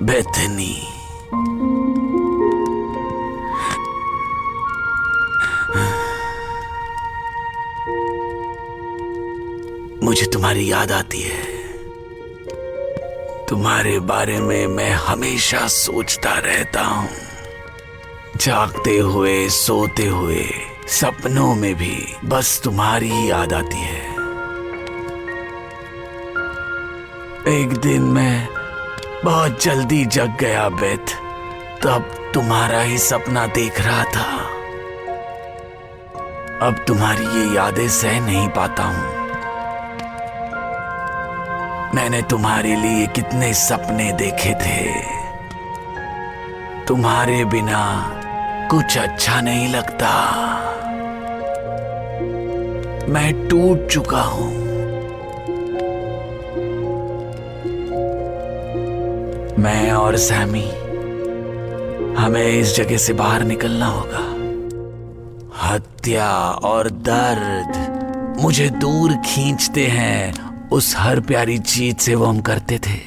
[SPEAKER 17] बेथनी, मुझे तुम्हारी याद आती है। तुम्हारे बारे में मैं हमेशा सोचता रहता हूं, जागते हुए, सोते हुए, सपनों में भी बस तुम्हारी ही याद आती है। एक दिन मैं बहुत जल्दी जग गया बेथ, तब तुम्हारा ही सपना देख रहा था। अब तुम्हारी ये यादें सह नहीं पाता हूं। मैंने तुम्हारे लिए कितने सपने देखे थे। तुम्हारे बिना कुछ अच्छा नहीं लगता। मैं टूट चुका हूं। मैं और सैमी, हमें इस जगह से बाहर निकलना होगा। हत्या और दर्द मुझे दूर खींचते हैं उस हर प्यारी चीज से वो हम करते थे।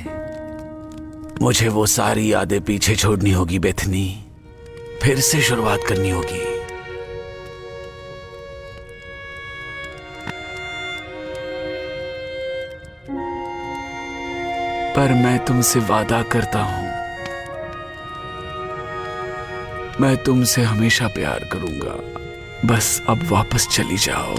[SPEAKER 17] मुझे वो सारी यादें पीछे छोड़नी होगी बेथनी, फिर से शुरुआत करनी होगी। पर मैं तुमसे वादा करता हूं, मैं तुमसे हमेशा प्यार करूंगा। बस अब वापस चली जाओ।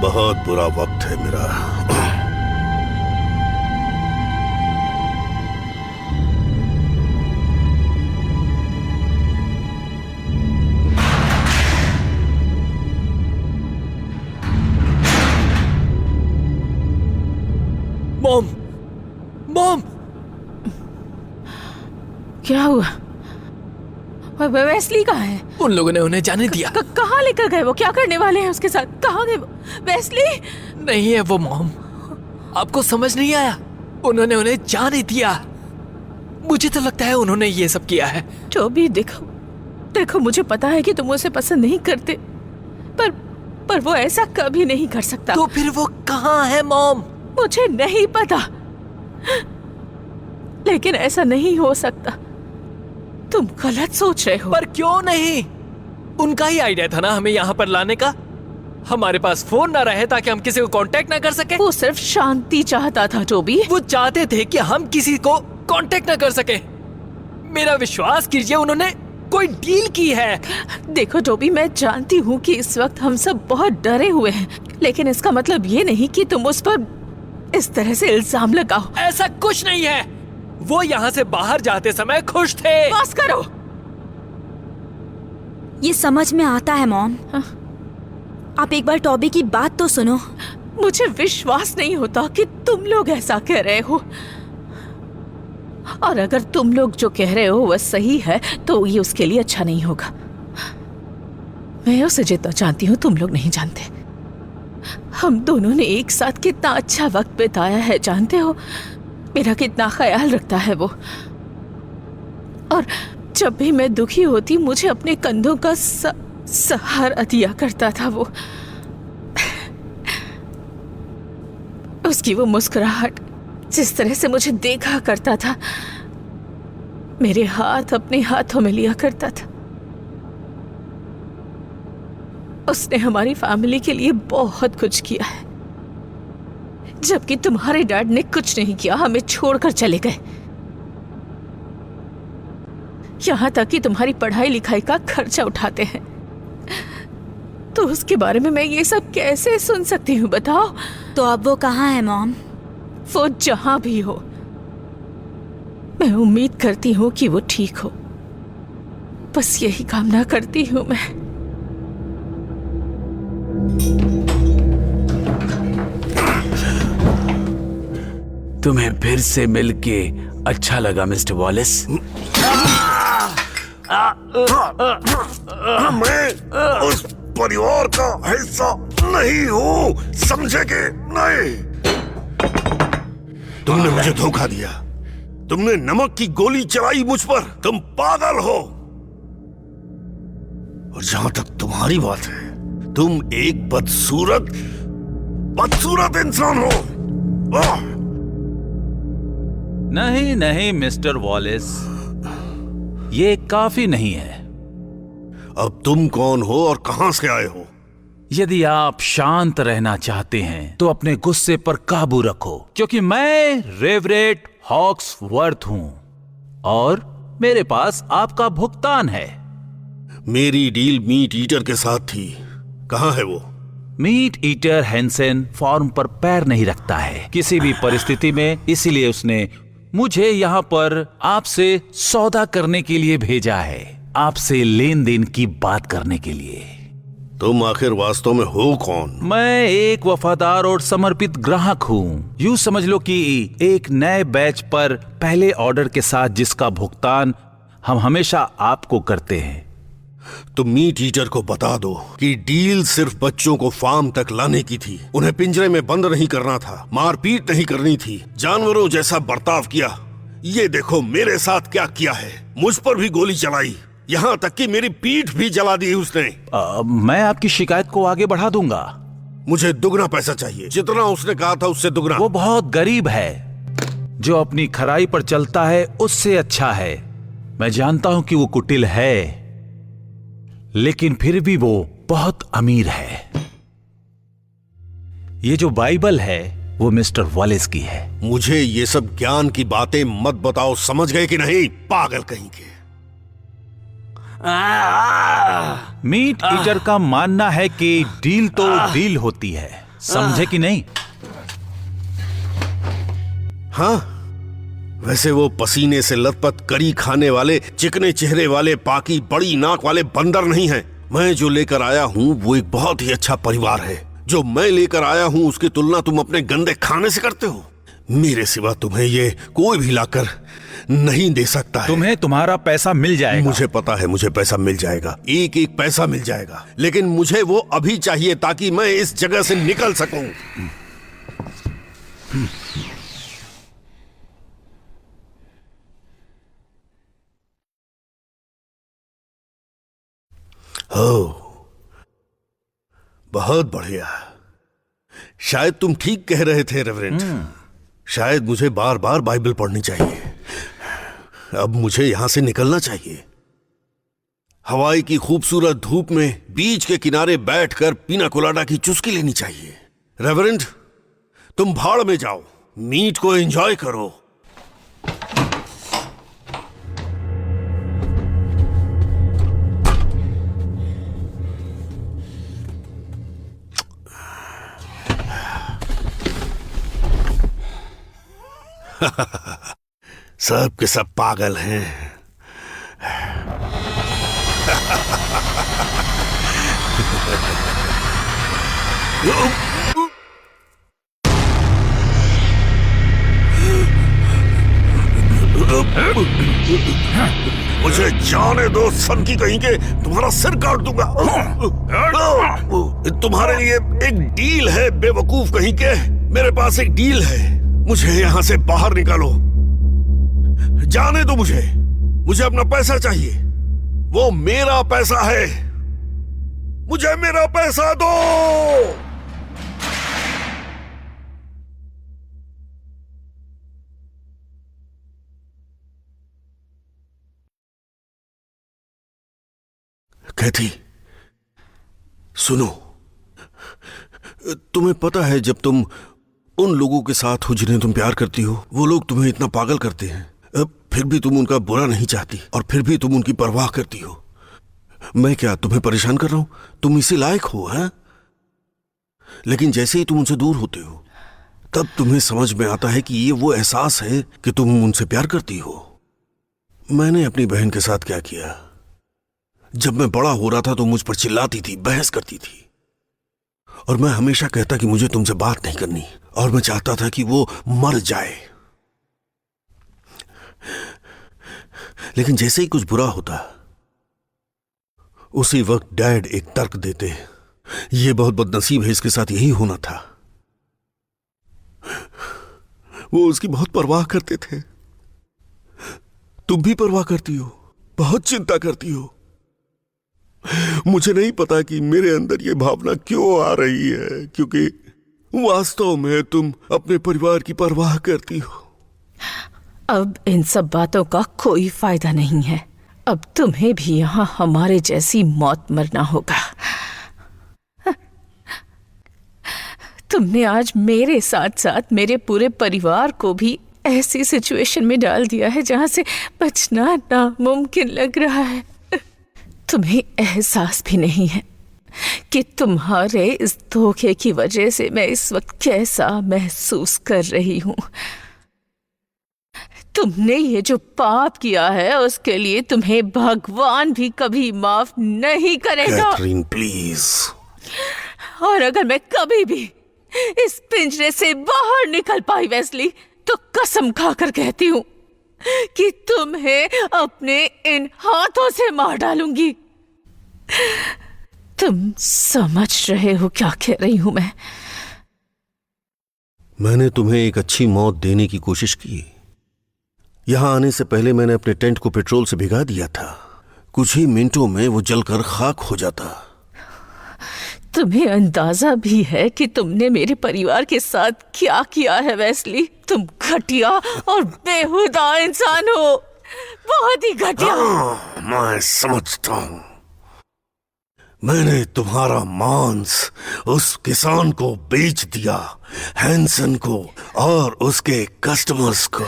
[SPEAKER 14] बहुत बुरा वक्त है मेरा।
[SPEAKER 19] मॉम, मॉम,
[SPEAKER 16] क्या हुआ? वेस्ली कहाँ है?
[SPEAKER 19] उन लोगों ने उन्हें जाने दिया।
[SPEAKER 16] कहाँ लेकर गए वो? क्या करने वाले हैं उसके साथ? कहाँ गए वो? वेस्ली
[SPEAKER 19] नहीं है वो मॉम। आपको समझ नहीं आया? उन्होंने उन्हें जाने दिया। मुझे तो लगता है उन्होंने ये सब किया है।
[SPEAKER 16] जो भी देखो मुझे पता है कि तुम उसे पसंद नहीं करते, पर वो ऐसा कभी नहीं कर सकता।
[SPEAKER 19] तो फिर वो कहाँ है मॉम?
[SPEAKER 16] मुझे नहीं पता, लेकिन ऐसा नहीं हो सकता। तुम गलत सोच रहे हो।
[SPEAKER 19] पर क्यों नहीं? उनका ही आइडिया था ना हमें यहाँ पर लाने का। हमारे पास फोन ना रहे ताकि हम किसी को कांटेक्ट ना कर सके।
[SPEAKER 16] वो सिर्फ शांति चाहता था टोबी।
[SPEAKER 19] वो चाहते थे कि हम किसी को कांटेक्ट ना कर सके। मेरा विश्वास कीजिए, उन्होंने कोई डील की है।
[SPEAKER 16] देखो टोबी, मैं जानती हूँ कि इस वक्त हम सब बहुत डरे हुए हैं, लेकिन इसका मतलब ये नहीं कि तुम उस पर इस तरह से इल्जाम लगाओ।
[SPEAKER 19] ऐसा कुछ नहीं है। वो यहाँ से बाहर जाते समय खुश थे।
[SPEAKER 16] बस करो।
[SPEAKER 18] ये समझ में आता है मॉम। आप एक बार टॉबी की बात तो सुनो।
[SPEAKER 16] मुझे विश्वास नहीं होता कि तुम लोग ऐसा कह रहे हो, और अगर तुम लोग जो कह रहे हो वह सही है तो ये उसके लिए अच्छा नहीं होगा। मैं उसे जितना जानती हूँ तुम लोग नहीं जानते। हम दोनों ने एक साथ कितना अच्छा वक्त बिताया है, जानते हो? मेरा कितना ख्याल रखता है वो, और जब भी मैं दुखी होती मुझे अपने कंधों का सहारा दिया करता था वो। उसकी वो मुस्कुराहट, जिस तरह से मुझे देखा करता था, मेरे हाथ अपने हाथों में लिया करता था। उसने हमारी फैमिली के लिए बहुत कुछ किया है, जबकि तुम्हारे डैड ने कुछ नहीं किया, हमें छोड़कर चले गए। यहाँ तक कि तुम्हारी पढ़ाई लिखाई का खर्चा उठाते हैं। तो उसके बारे में मैं ये सब कैसे सुन सकती हूँ बताओ?
[SPEAKER 18] तो अब वो कहाँ है मॉम?
[SPEAKER 16] वो जहाँ भी हो, मैं उम्मीद करती हूँ कि वो ठीक हो। बस यही कामना करती हूँ मैं।
[SPEAKER 17] तुम्हें फिर से मिलके अच्छा लगा मिस्टर वॉलिस।
[SPEAKER 14] मैं उस परिवार का हिस्सा नहीं हूँ, समझे कि नहीं? तुमने मुझे धोखा दिया, तुमने नमक की गोली चलाई मुझ पर, तुम पागल हो। और जहां तक तुम्हारी बात है, तुम एक बदसूरत इंसान हो।
[SPEAKER 17] नहीं नहीं मिस्टर वॉलिस, ये काफी नहीं है।
[SPEAKER 14] अब तुम कौन हो और कहां से आए हो?
[SPEAKER 17] यदि आप शांत रहना चाहते हैं तो अपने गुस्से पर काबू रखो, क्योंकि मैं रेवरेट हॉक्सवर्थ हूं और मेरे पास आपका भुगतान है।
[SPEAKER 14] मेरी डील मीट ईटर के साथ थी, कहां है वो?
[SPEAKER 17] मीट ईटर हैंसन फॉर्म पर पैर नहीं रखता है किसी भी परिस्थिति में, इसीलिए उसने मुझे यहाँ पर आपसे सौदा करने के लिए भेजा है, आपसे लेन देन की बात करने के लिए।
[SPEAKER 14] तुम आखिर वास्तव में हो कौन?
[SPEAKER 17] मैं एक वफादार और समर्पित ग्राहक हूँ। यूँ समझ लो कि एक नए बैच पर पहले ऑर्डर के साथ जिसका भुगतान हम हमेशा आपको करते हैं।
[SPEAKER 14] तो मीट ईटर को बता दो कि डील सिर्फ बच्चों को फार्म तक लाने की थी, उन्हें पिंजरे में बंद नहीं करना था, मारपीट नहीं करनी थी, जानवरों जैसा बर्ताव किया। ये देखो मेरे साथ क्या किया है, मुझ पर भी गोली चलाई, यहाँ तक कि मेरी पीठ भी जला दी उसने।
[SPEAKER 17] मैं आपकी शिकायत को आगे बढ़ा दूंगा।
[SPEAKER 14] मुझे दुगना पैसा चाहिए, जितना उसने कहा था उससे दुगना।
[SPEAKER 17] वो बहुत गरीब है, जो अपनी खराई पर चलता है उससे अच्छा है। मैं जानता हूं कि वो कुटिल है, लेकिन फिर भी वो बहुत अमीर है। ये जो बाइबल है वो मिस्टर वॉलिस की है।
[SPEAKER 14] मुझे ये सब ज्ञान की बातें मत बताओ, समझ गए कि नहीं? पागल कहीं के।
[SPEAKER 17] मीट ईटर का मानना है कि डील तो डील होती है, समझे कि नहीं?
[SPEAKER 14] हाँ, वैसे वो पसीने से लथपथ करी खाने वाले चिकने चेहरे वाले पाकी बड़ी नाक वाले बंदर नहीं है। मैं जो लेकर आया हूँ वो एक बहुत ही अच्छा परिवार है। जो मैं लेकर आया हूँ उसकी तुलना तुम अपने गंदे खाने से करते हो। मेरे सिवा तुम्हें ये कोई भी लाकर नहीं दे सकता है।
[SPEAKER 17] तुम्हें तुम्हारा पैसा मिल जाएगा।
[SPEAKER 14] मुझे पता है, मुझे पैसा मिल जाएगा, एक एक पैसा मिल जाएगा, लेकिन मुझे वो अभी चाहिए ताकि मैं इस जगह से निकल सकूं। ओह, बहुत बढ़िया। शायद तुम ठीक कह रहे थे रेवरेंड। शायद मुझे बार बार बाइबल पढ़नी चाहिए। अब मुझे यहां से निकलना चाहिए। हवाई की खूबसूरत धूप में बीच के किनारे बैठकर पीना कोलाडा की चुस्की लेनी चाहिए। रेवरेंड, तुम भाड़ में जाओ, मीट को एंजॉय करो। सब के सब पागल हैं। मुझे जाने दो सन की कहीं के, तुम्हारा सिर काट दूंगा। तुम्हारे लिए एक डील है बेवकूफ कहीं के। मेरे पास एक डील है, मुझे यहां से बाहर निकालो। जाने दो मुझे अपना पैसा चाहिए। वो मेरा पैसा है, मुझे मेरा पैसा दो। कहती, सुनो, तुम्हें पता है जब तुम उन लोगों के साथ हो जिन्हें तुम प्यार करती हो, वो लोग तुम्हें इतना पागल करते हैं। फिर भी तुम उनका बुरा नहीं चाहती और फिर भी तुम उनकी परवाह करती हो। मैं क्या तुम्हें परेशान कर रहा हूं? तुम इसी लायक हो, हैं? लेकिन जैसे ही तुम उनसे दूर होते हो तब तुम्हें समझ में आता है कि ये वो एहसास है कि तुम उनसे प्यार करती हो। मैंने अपनी बहन के साथ क्या किया? जब मैं बड़ा हो रहा था तो मुझ पर चिल्लाती थी, बहस करती थी, और मैं हमेशा कहता कि मुझे तुमसे बात नहीं करनी, और मैं चाहता था कि वो मर जाए। लेकिन जैसे ही कुछ बुरा होता उसी वक्त डैड एक तर्क देते, ये बहुत बदनसीब है, इसके साथ यही होना था। वो उसकी बहुत परवाह करते थे। तुम भी परवाह करती हो, बहुत चिंता करती हो। मुझे नहीं पता कि मेरे अंदर ये भावना क्यों आ रही है, क्योंकि वास्तव में तुम अपने परिवार की परवाह करती हो।
[SPEAKER 16] अब इन सब बातों का कोई फायदा नहीं है। अब तुम्हें भी यहाँ हमारे जैसी मौत मरना होगा। तुमने आज मेरे साथ साथ मेरे पूरे परिवार को भी ऐसी सिचुएशन में डाल दिया है जहाँ से बचना नामुमकिन लग रहा है। तुम्हें एहसास भी नहीं है कि तुम्हारे इस धोखे की वजह से मैं इस वक्त कैसा महसूस कर रही हूँ। तुमने ये जो पाप किया है उसके लिए तुम्हें भगवान भी कभी माफ नहीं करेगा।
[SPEAKER 14] Catherine, please.
[SPEAKER 16] और अगर मैं कभी भी इस पिंजरे से बाहर निकल पाई वेस्ली, तो कसम खाकर कहती हूँ कि तुम्हें अपने इन हाथों से मार डालूंगी। तुम समझ रहे हो क्या कह रही हूं मैं?
[SPEAKER 14] मैंने तुम्हें एक अच्छी मौत देने की कोशिश की। यहां आने से पहले मैंने अपने टेंट को पेट्रोल से भिगा दिया था। कुछ ही मिनटों में वो जलकर खाक हो जाता।
[SPEAKER 16] तुम्हें अंदाजा भी है कि तुमने मेरे परिवार के साथ क्या किया है वेस्ली? तुम घटिया और बेहुदा इंसान हो, बहुत ही घटिया।
[SPEAKER 14] मैं समझता हूं। मैंने तुम्हारा मांस उस किसान को बेच दिया, हैंसन को और उसके कस्टमर्स को।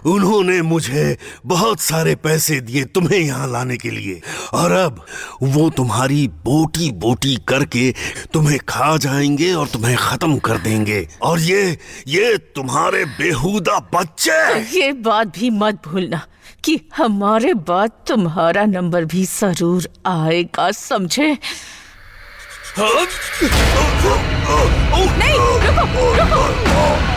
[SPEAKER 14] उन्होंने मुझे बहुत सारे पैसे दिए तुम्हें यहां लाने के लिए, और अब वो तुम्हारी बोटी बोटी करके तुम्हें खा जाएंगे और तुम्हें खत्म कर देंगे। और ये तुम्हारे बेहुदा बच्चे।
[SPEAKER 16] ये बात भी मत भूलना कि हमारे बाद तुम्हारा नंबर भी जरूर आएगा, समझे? नहीं, रुको, रुको।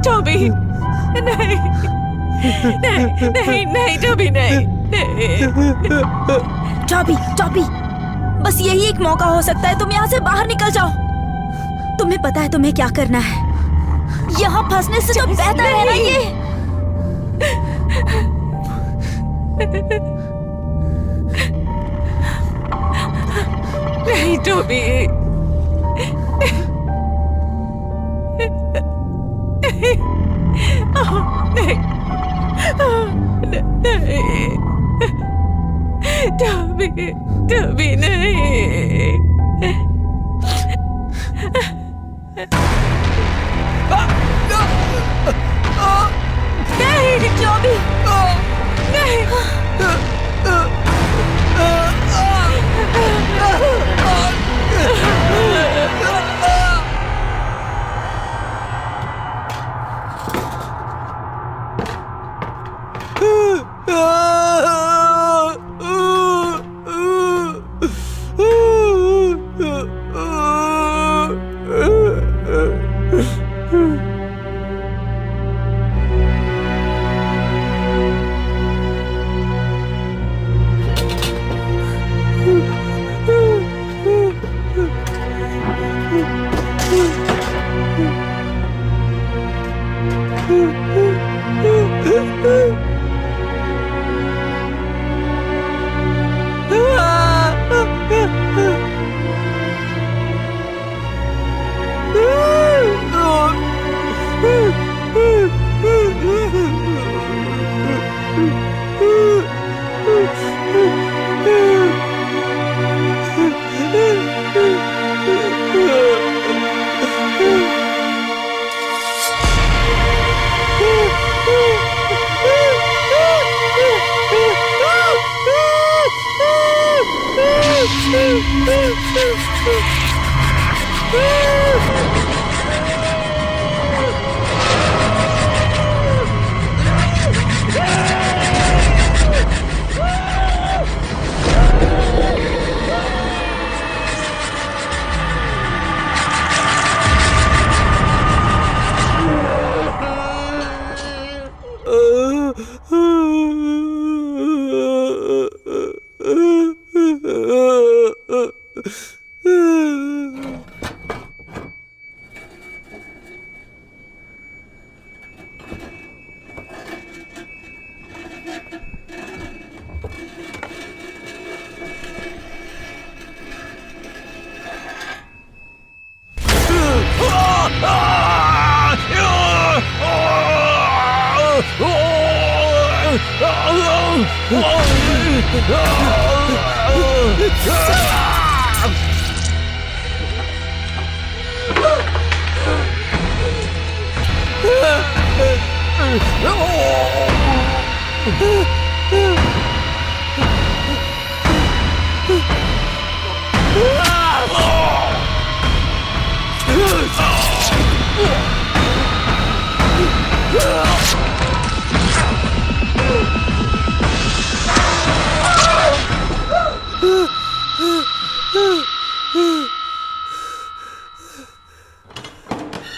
[SPEAKER 16] टॉबी, नहीं, नहीं, नहीं, टॉबी, नहीं।
[SPEAKER 18] टॉबी, बस यही एक मौका हो सकता है। तुम यहाँ से बाहर निकल जाओ। तुम्हें पता है तुम्हें क्या करना है। यहाँ फंसने से तो बेहतर है ना ये।
[SPEAKER 16] नहीं टॉबी, नहीं, टॉबी, टॉबी नहीं।
[SPEAKER 18] नहीं, टॉबी, नहीं।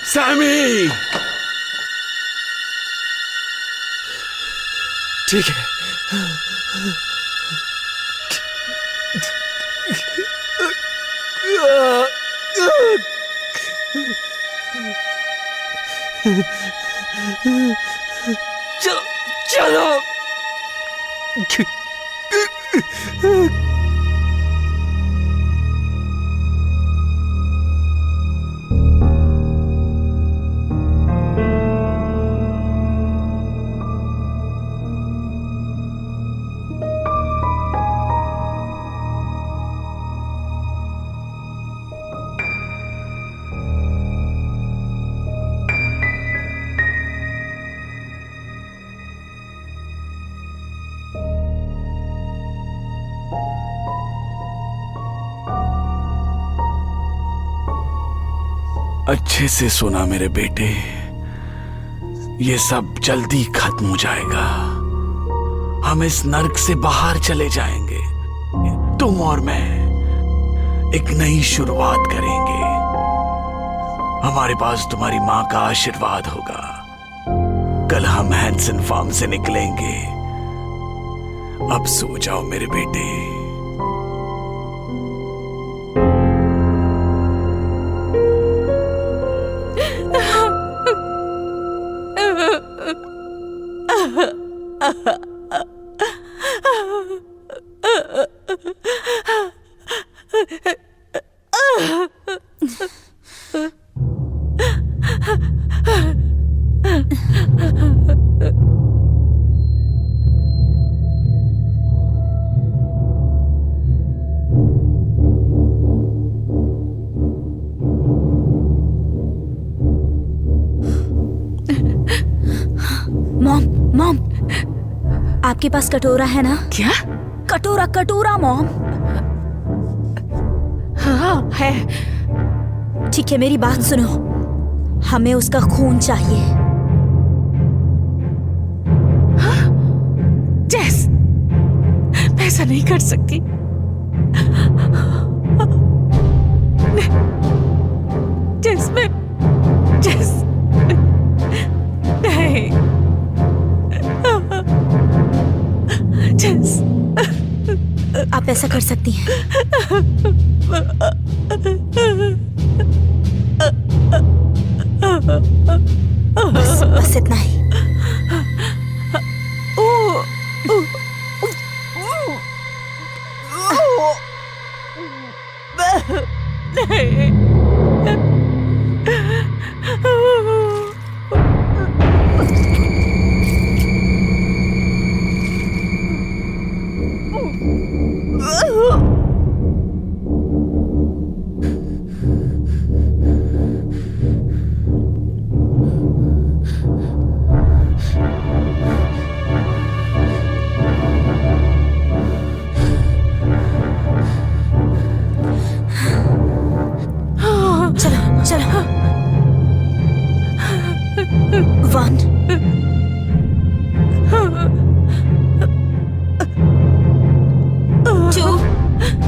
[SPEAKER 17] सैमी!
[SPEAKER 19] ठीक है।
[SPEAKER 11] चलो चलो।
[SPEAKER 17] अच्छे से सुना मेरे बेटे, ये सब जल्दी खत्म हो जाएगा। हम इस नर्क से बाहर चले जाएंगे। तुम और मैं एक नई शुरुआत करेंगे। हमारे पास तुम्हारी माँ का आशीर्वाद होगा। कल हम हैंसन फार्म से निकलेंगे। अब सो जाओ मेरे बेटे।
[SPEAKER 18] मॉम, आपके पास कटोरा है ना?
[SPEAKER 16] क्या?
[SPEAKER 18] कटोरा मॉम।
[SPEAKER 16] हाँ है।
[SPEAKER 18] ठीक है, मेरी बात सुनो। हमें उसका खून चाहिए।
[SPEAKER 16] हाँ? जेस, मैं ऐसा नहीं कर सकती। जेस, नहीं। जेस,
[SPEAKER 18] आप ऐसा कर सकती हैं। बस इतना ही।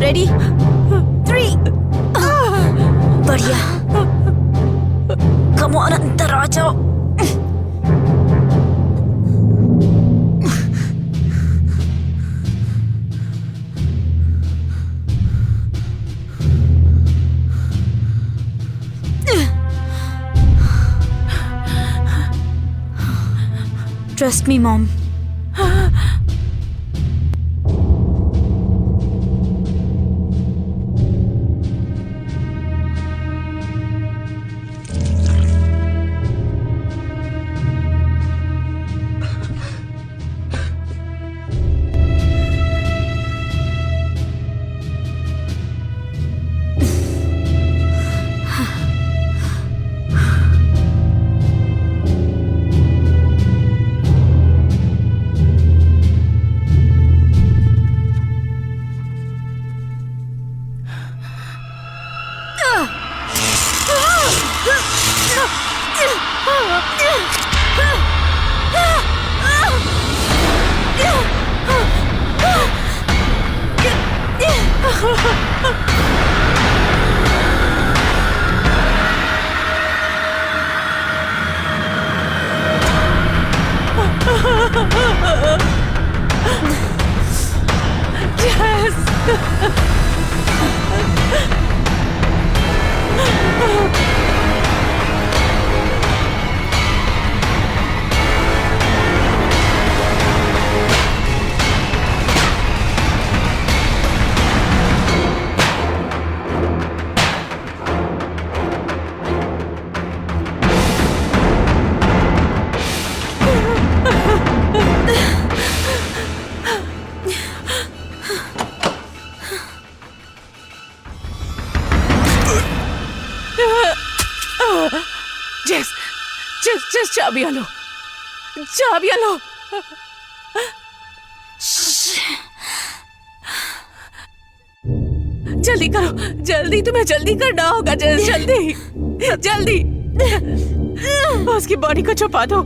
[SPEAKER 18] रेडी 3 बढ़िया कम ऑन अंदर आ जाओ Trust me, Mom.
[SPEAKER 16] जस्ट चाबियां लो चाबियां लो जल्दी करो जल्दी तुम्हें जल्दी करना होगा जल्दी जल्दी उसकी बॉडी को छुपा दो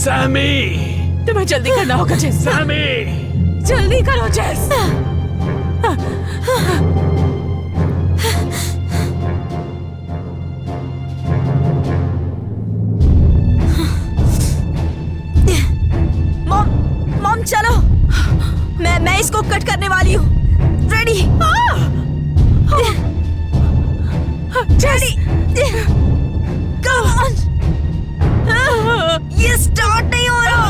[SPEAKER 17] सैमी
[SPEAKER 16] तुम्हें जल्दी करना होगा जेस
[SPEAKER 17] सैमी
[SPEAKER 16] जल्दी करो जेस
[SPEAKER 18] मॉम चलो मैं इसको कट करने वाली हूँ रेडी रेडी कम ऑन ये स्टार्ट नहीं हो रहा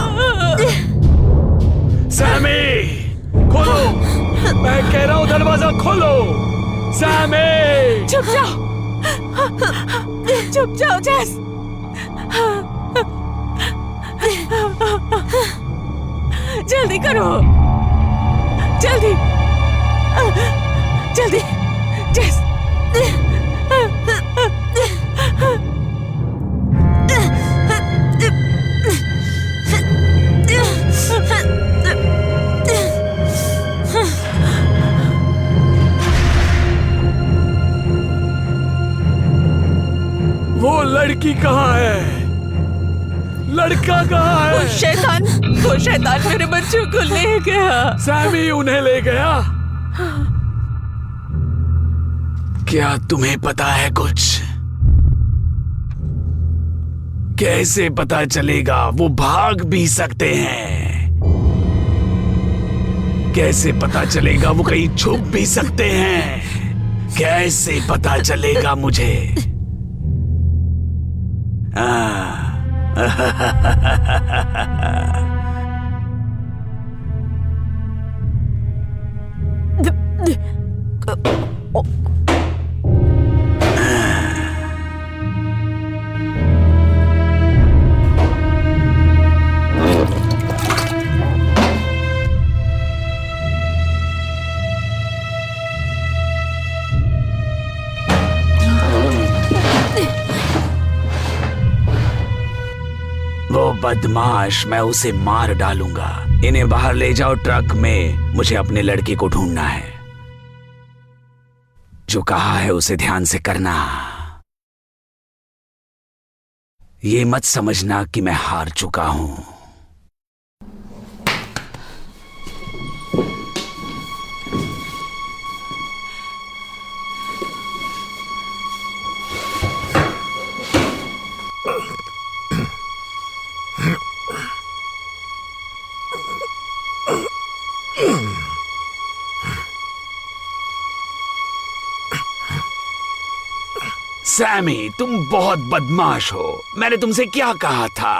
[SPEAKER 17] सैमी खोलो मैं कह रहा हूँ दरवाजा खोलो सैमी
[SPEAKER 16] चुप जाओ जेस जल्दी करो जल्दी जल्दी जेस
[SPEAKER 17] वो लड़की कहाँ है लड़का कहाँ है
[SPEAKER 16] वो शैतान मेरे बच्चों को ले गया
[SPEAKER 17] सैमी उन्हें ले गया क्या तुम्हें पता है कुछ कैसे पता चलेगा वो भाग भी सकते हैं कैसे पता चलेगा वो कहीं छुप भी सकते हैं कैसे पता चलेगा मुझे वो बदमाश मैं उसे मार डालूंगा इन्हें बाहर ले जाओ ट्रक में मुझे अपने लड़के को ढूंढना है जो कहा है उसे ध्यान से करना। ये मत समझना कि मैं हार चुका हूं। सैमी, तुम बहुत बदमाश हो। मैंने तुमसे क्या कहा था?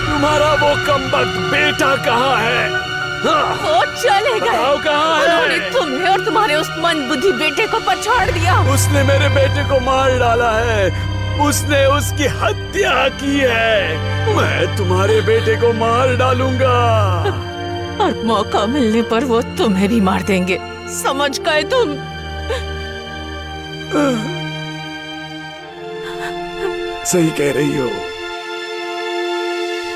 [SPEAKER 19] तुम्हारा वो कमबख्त बेटा कहाँ है?
[SPEAKER 16] वो चले गए।
[SPEAKER 19] कहाँ है?
[SPEAKER 16] उन्होंने तुम्हें और तुम्हारे उस मंदबुद्धि बेटे को पछाड़ दिया।
[SPEAKER 19] उसने मेरे बेटे को मार डाला है। उसने उसकी हत्या की है। मैं तुम्हारे बेटे को मार डालूंगा।
[SPEAKER 16] और मौका मिलने पर वो तुम्हें भी मार देंगे। समझ गए तुम?
[SPEAKER 19] सही कह रही हो।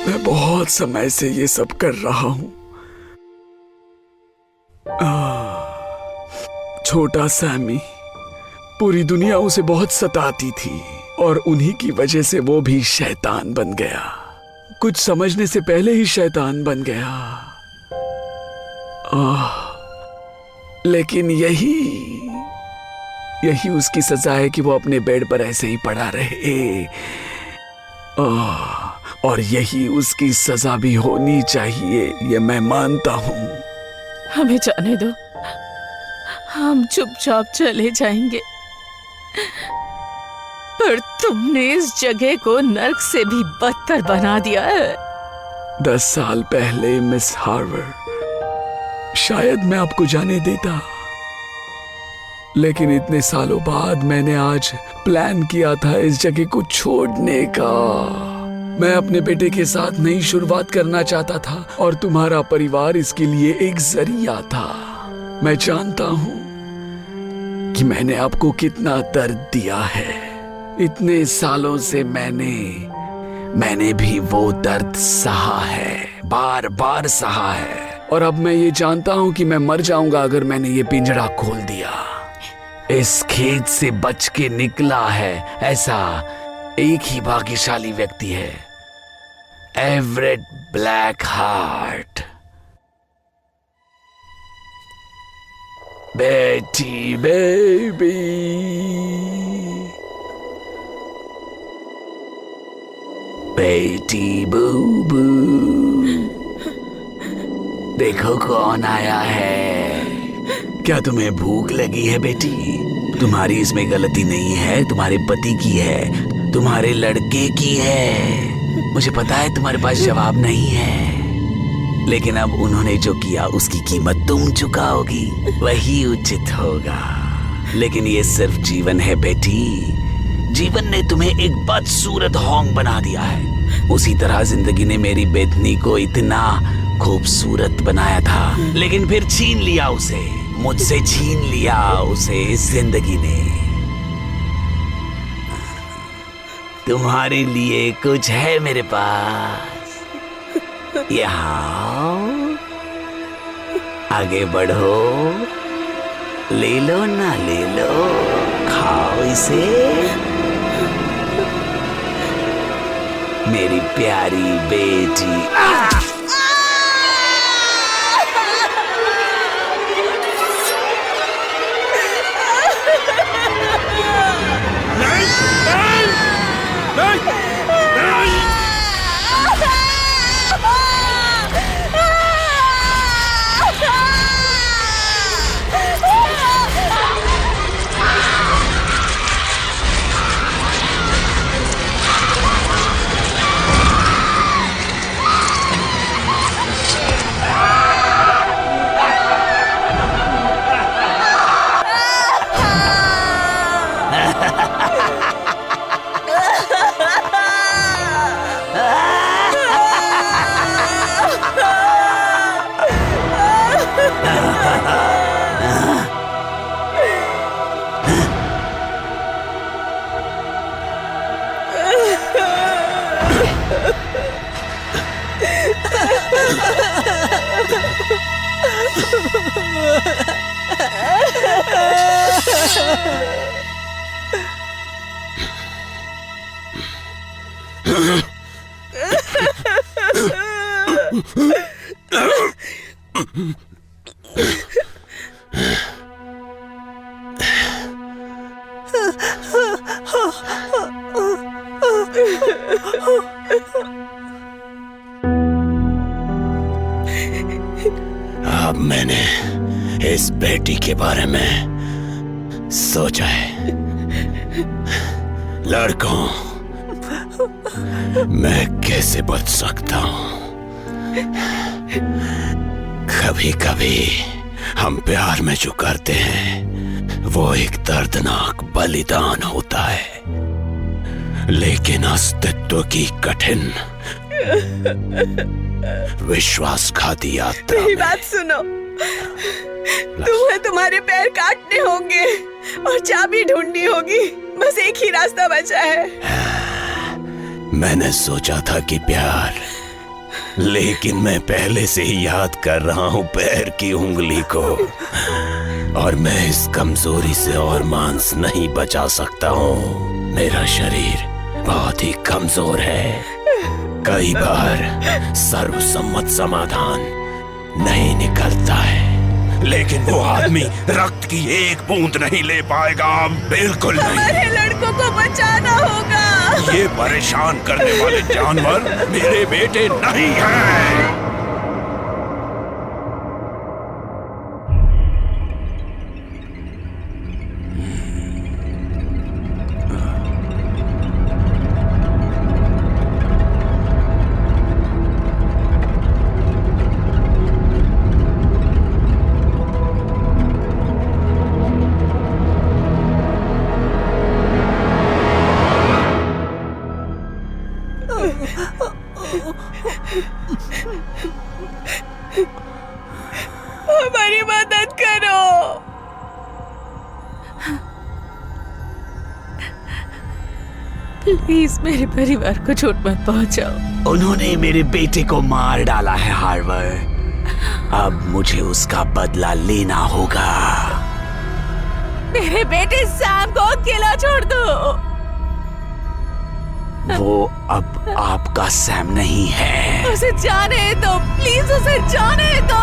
[SPEAKER 19] मैं बहुत समय से ये सब कर रहा हूं। छोटा सैमी, पूरी दुनिया उसे बहुत सताती थी और उन्हीं की वजह से वो भी शैतान बन गया। कुछ समझने से पहले ही शैतान बन गया। लेकिन यही उसकी सजा है कि वो अपने बेड पर ऐसे ही पड़ा रहे। और यही उसकी सजा भी होनी चाहिए, ये मैं मानता हूँ।
[SPEAKER 16] हमें जाने दो, हम चुपचाप चले जाएंगे। पर तुमने इस जगह को नर्क से भी बदतर बना दिया है।
[SPEAKER 19] 10 साल पहले मिस हार्वर, शायद मैं आपको जाने देता, लेकिन इतने सालों बाद मैंने आज प्लान किया था इस जगह को छोड़ने का। मैं अपने बेटे के साथ नई शुरुआत करना चाहता था और तुम्हारा परिवार इसके लिए एक जरिया था। मैं जानता हूं कि मैंने आपको कितना दर्द दिया है। इतने सालों से मैंने भी वो दर्द सहा है, बार बार सहा है। और अब मैं ये जानता हूं कि मैं मर जाऊंगा अगर मैंने ये पिंजरा खोल दिया। इस खेत से बच के निकला है ऐसा एक ही भाग्यशाली व्यक्ति है, एवरेट ब्लैक हार्ट। बेटी बेबी, बेटी बूबू, देखो कौन आया है। क्या तुम्हें भूख लगी है बेटी? तुम्हारी इसमें गलती नहीं है, तुम्हारे पति की है, तुम्हारे लड़के की है। मुझे पता है तुम्हारे पास जवाब नहीं है, लेकिन अब उन्होंने जो किया उसकी कीमत तुम चुकाओगी, वही उचित होगा। लेकिन ये सिर्फ जीवन है बेटी। जीवन ने तुम्हें एक बदसूरत होंग बना दिया है। उसी तरह जिंदगी ने मेरी बेथनी को इतना खूबसूरत बनाया था, लेकिन फिर छीन लिया उसे, मुझसे छीन लिया उसे इस जिंदगी ने। तुम्हारे लिए कुछ है मेरे पास, यहाँ आगे बढ़ो, ले लो ना ले लो, खाओ इसे मेरी प्यारी बेटी।
[SPEAKER 14] अब मैंने इस बेटी के बारे में सोचा है। लड़कों, मैं कैसे बच सकता हूँ? कभी कभी हम प्यार में जो करते हैं वो एक दर्दनाक बलिदान होता है, लेकिन अस्तित्व की कठिन विश्वासघाती यात्रा
[SPEAKER 20] मेरी बात सुनो, तुम्हें तुम्हारे पैर काटने होंगे और चाबी ढूंढनी होगी। बस एक ही रास्ता बचा है।
[SPEAKER 14] मैंने सोचा था कि प्यार, लेकिन मैं पहले से ही याद कर रहा हूँ पैर की उंगली को, और मैं इस कमजोरी से और मांस नहीं बचा सकता हूँ। मेरा शरीर बहुत ही कमजोर है। कई बार सर्वसम्मत समाधान नहीं निकलता है, लेकिन वो आदमी रक्त की एक बूंद नहीं ले पाएगा। बिल्कुल नहीं।
[SPEAKER 20] हमारे लड़कों को बचाना होगा।
[SPEAKER 14] ये परेशान करने वाले जानवर मेरे बेटे नहीं हैं।
[SPEAKER 20] हमारी मदद करो।
[SPEAKER 16] प्लीज मेरे परिवार को चोट मत पहुंचाओ।
[SPEAKER 17] उन्होंने मेरे बेटे को मार डाला है हार्वर। अब मुझे उसका बदला लेना होगा।
[SPEAKER 20] मेरे बेटे सैम को अकेला छोड़ दो।
[SPEAKER 17] वो अब आपका सैम नहीं है।
[SPEAKER 20] उसे जाने दो, प्लीज उसे जाने दो।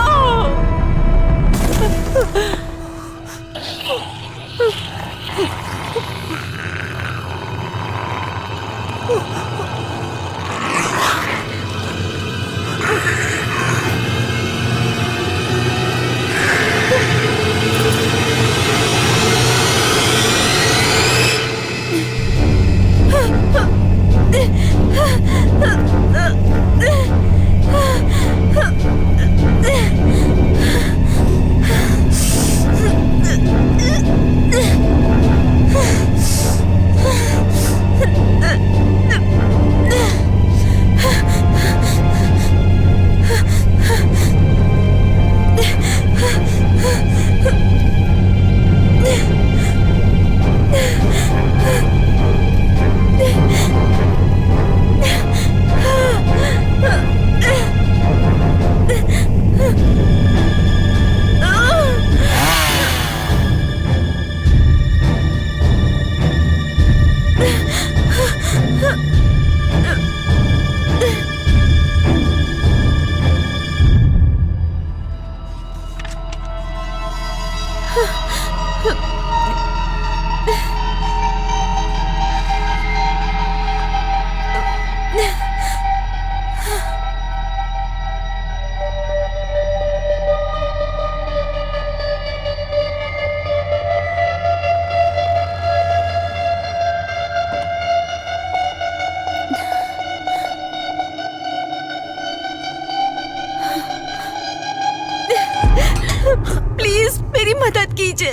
[SPEAKER 20] प्लीज मेरी मदद कीजिए।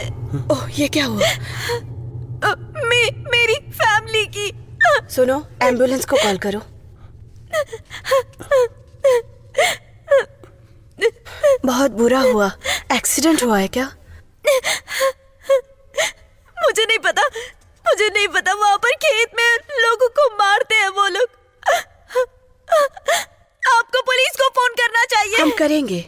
[SPEAKER 8] ओह, ये क्या हुआ?
[SPEAKER 20] मेरी फैमिली की।
[SPEAKER 8] सुनो, एम्बुलेंस को कॉल करो। बहुत बुरा हुआ। एक्सीडेंट हुआ है क्या?
[SPEAKER 20] मुझे नहीं पता। वहां पर खेत में लोगों को मारते हैं वो लोग। आपको पुलिस को फोन करना चाहिए। करेंगे,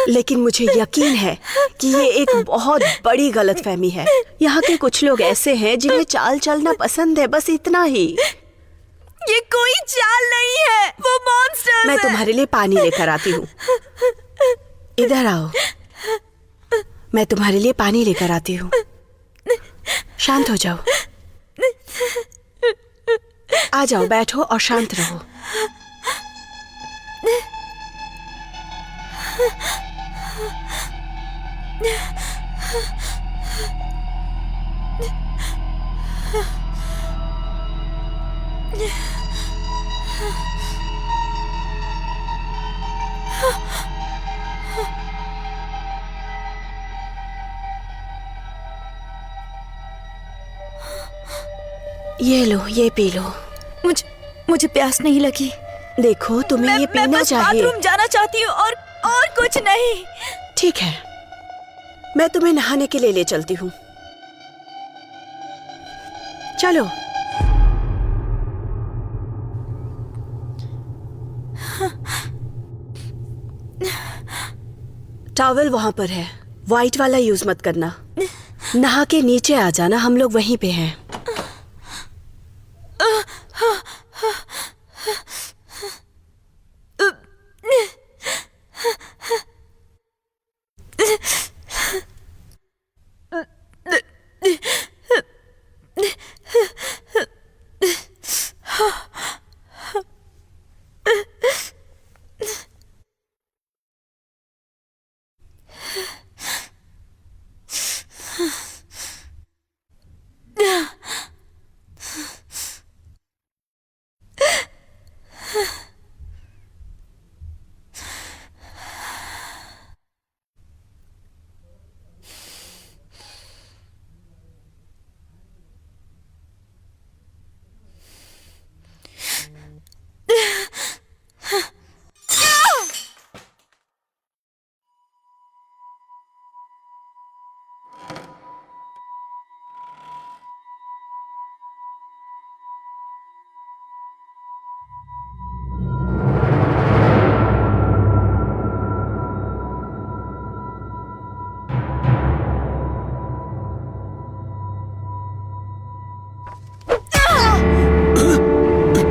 [SPEAKER 20] लेकिन मुझे यकीन है कि ये एक बहुत बड़ी गलतफहमी है। यहाँ के कुछ लोग ऐसे हैं जिन्हें चाल चलना पसंद है, बस इतना ही।
[SPEAKER 18] ये कोई चाल नहीं है, वो मॉन्स्टर्स
[SPEAKER 20] मैं
[SPEAKER 18] है।
[SPEAKER 20] तुम्हारे लिए पानी लेकर आती हूँ। इधर आओ, मैं तुम्हारे लिए पानी लेकर आती हूँ। शांत हो जाओ, आ जाओ, बैठो और शांत रहो। ये लो, ये पी लो।
[SPEAKER 18] मुझे प्यास नहीं लगी।
[SPEAKER 20] देखो, तुम्हें ये पीना चाहिए।
[SPEAKER 18] बाथरूम जाना चाहती हूँ और कुछ नहीं।
[SPEAKER 20] ठीक है, मैं तुम्हें नहाने के लिए ले चलती हूँ। चलो। टॉवल वहां पर है, व्हाइट वाला यूज मत करना। नहा के नीचे आ जाना, हम लोग वहीं पे हैं।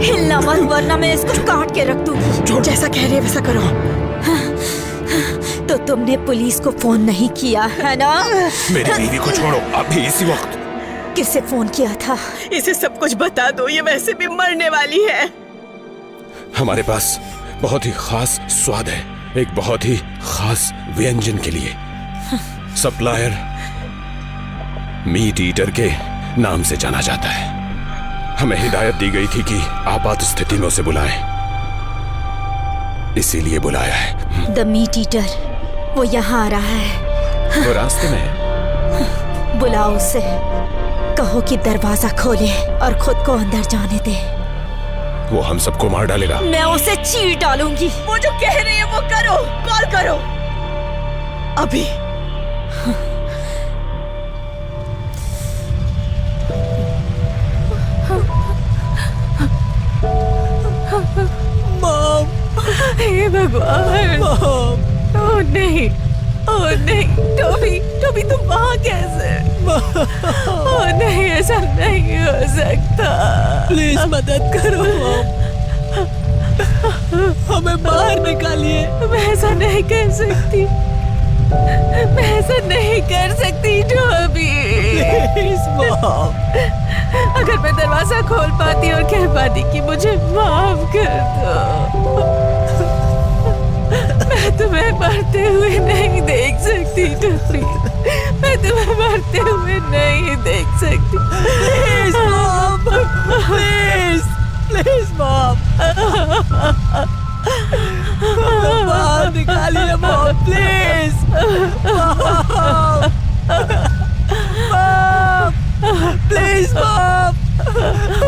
[SPEAKER 18] हिलना मत, वरना मैं इसको काट के रख दूंगी।
[SPEAKER 20] जैसा कह रही है वैसा करो।
[SPEAKER 18] तो तुमने पुलिस को फोन नहीं किया है ना?
[SPEAKER 14] मेरी बीवी को छोड़ो अभी, इसी वक्त।
[SPEAKER 18] किससे फोन किया था?
[SPEAKER 20] इसे सब कुछ बता दो, ये वैसे भी मरने वाली है।
[SPEAKER 14] हमारे पास बहुत ही खास स्वाद है, एक बहुत ही खास व्यंजन के लिए। सप्लायर मीट ईटर के नाम से जाना जाता है। हमें हिदायत दी गई थी कि आपात स्थिति में उसे बुलाएं, इसीलिए बुलाया है।
[SPEAKER 18] द मीट ईटर, वो यहाँ आ रहा है।
[SPEAKER 14] वो रास्ते में है।
[SPEAKER 18] बुलाओ उसे, कहो कि दरवाजा खोले और खुद को अंदर जाने दे।
[SPEAKER 14] वो हम सबको मार डालेगा।
[SPEAKER 18] मैं उसे चीर डालूंगी।
[SPEAKER 20] वो जो कह रही है वो करो, कॉल करो अभी।
[SPEAKER 16] मॉम, हे भगवान। ओह नहीं, ओह नहीं, टोबी तुम वहाँ कैसे? ओह नहीं, ऐसा नहीं हो सकता।
[SPEAKER 12] प्लीज मदद करो मॉम, हमें बाहर निकालिए।
[SPEAKER 16] मैं ऐसा नहीं कर सकती, मैं ऐसा नहीं कर सकती टोबी।
[SPEAKER 12] प्लीज मॉम,
[SPEAKER 16] अगर मैं दरवाजा खोल पाती और कह पाती कि मुझे माफ कर दो, मैं तुम्हें मरते हुए नहीं देख सकती टोबी, मैं तुम्हें मरते हुए नहीं देख सकती।
[SPEAKER 12] Please mom, please, please mom, बाहर निकालिए mom, please. Mom, please mom,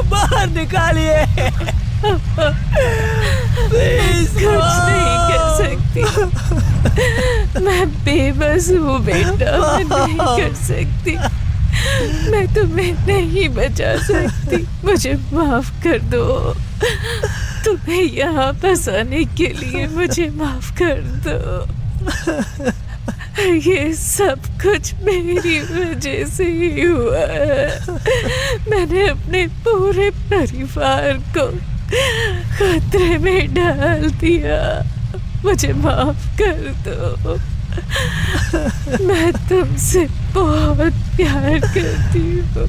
[SPEAKER 12] बाहर निकालिए। प्लीज,
[SPEAKER 16] कुछ नहीं कर सकती, मैं बेबस हूँ बेटा, मैं नहीं कर सकती, मैं तुम्हें नहीं बचा सकती, मुझे माफ कर दो। तुम यहाँ फंसाने के लिए मुझे माफ कर दो। ये सब कुछ मेरी वजह से ही हुआ है। मैंने अपने पूरे परिवार को खतरे में डाल दिया। मुझे माफ कर दो। मैं तुमसे बहुत प्यार करती हूँ।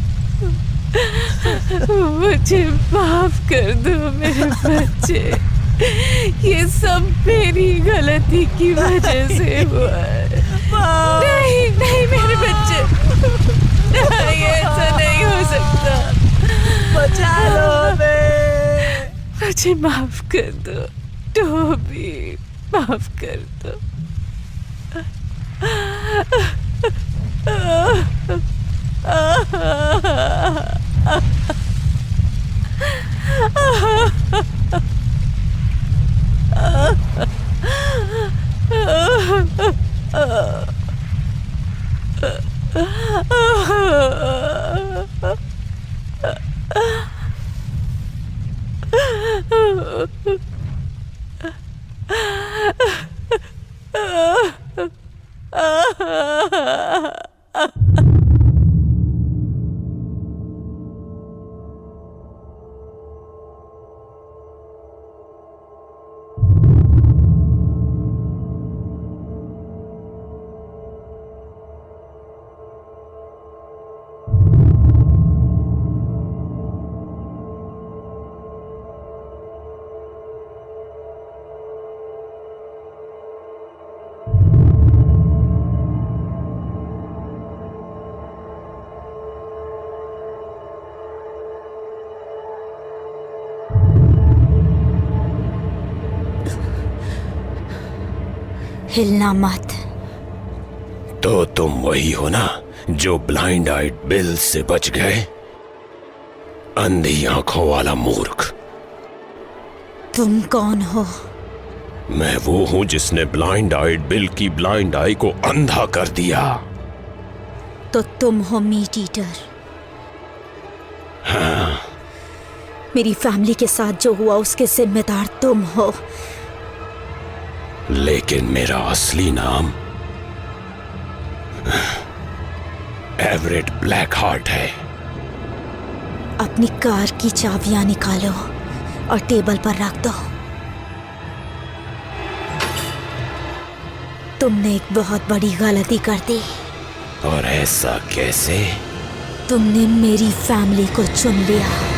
[SPEAKER 16] मुझे माफ कर दो मेरे बच्चे। ये सब मेरी गलती की वजह से हुआ है। नहीं नहीं मेरे बच्चे, नहीं, ऐसा नहीं हो सकता। बचा लो हमें। मुझे माफ कर दो टोबी, माफ कर दो।
[SPEAKER 18] हिलना मत।
[SPEAKER 14] तो तुम वही हो ना जो ब्लाइंड आइड बिल से बच गए? अंधी आंखों वाला मूर्ख।
[SPEAKER 18] तुम कौन हो?
[SPEAKER 14] मैं वो हूं जिसने ब्लाइंड आइड बिल की ब्लाइंड आई को अंधा कर दिया।
[SPEAKER 18] तो तुम हो मीट ईटर।
[SPEAKER 14] हाँ।
[SPEAKER 18] मेरी फैमिली के साथ जो हुआ उसके जिम्मेदार तुम हो।
[SPEAKER 14] लेकिन मेरा असली नाम एवरेट ब्लैक हार्ट है।
[SPEAKER 18] अपनी कार की चाबियां निकालो और टेबल पर रख दो। तुमने एक बहुत बड़ी गलती कर दी।
[SPEAKER 14] और ऐसा कैसे?
[SPEAKER 18] तुमने मेरी फैमिली को चुन लिया।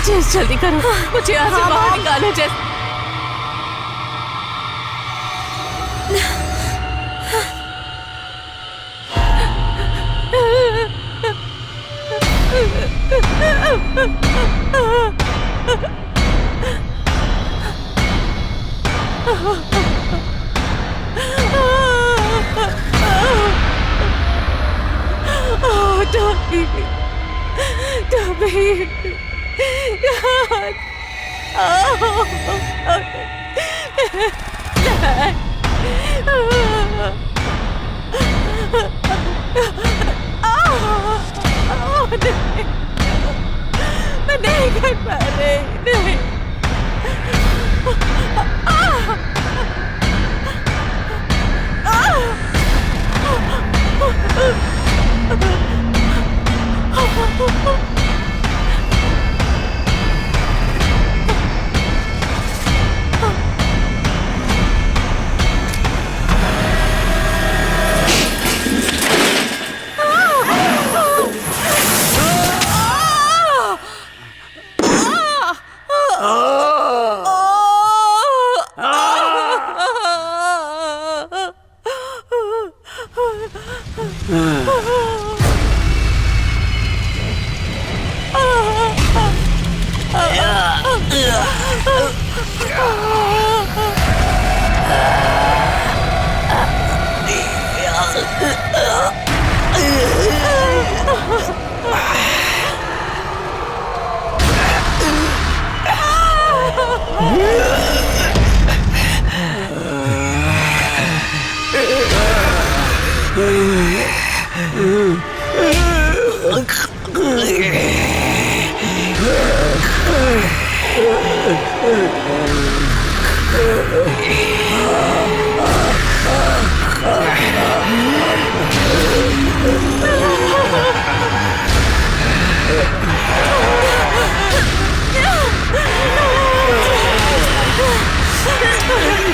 [SPEAKER 16] जेस जल्दी करो, मुझे यहाँ से बाहर निकालो जेस। Toby. God. Oh. Dad. नहीं। मैं नहीं कर पा रही, नहीं।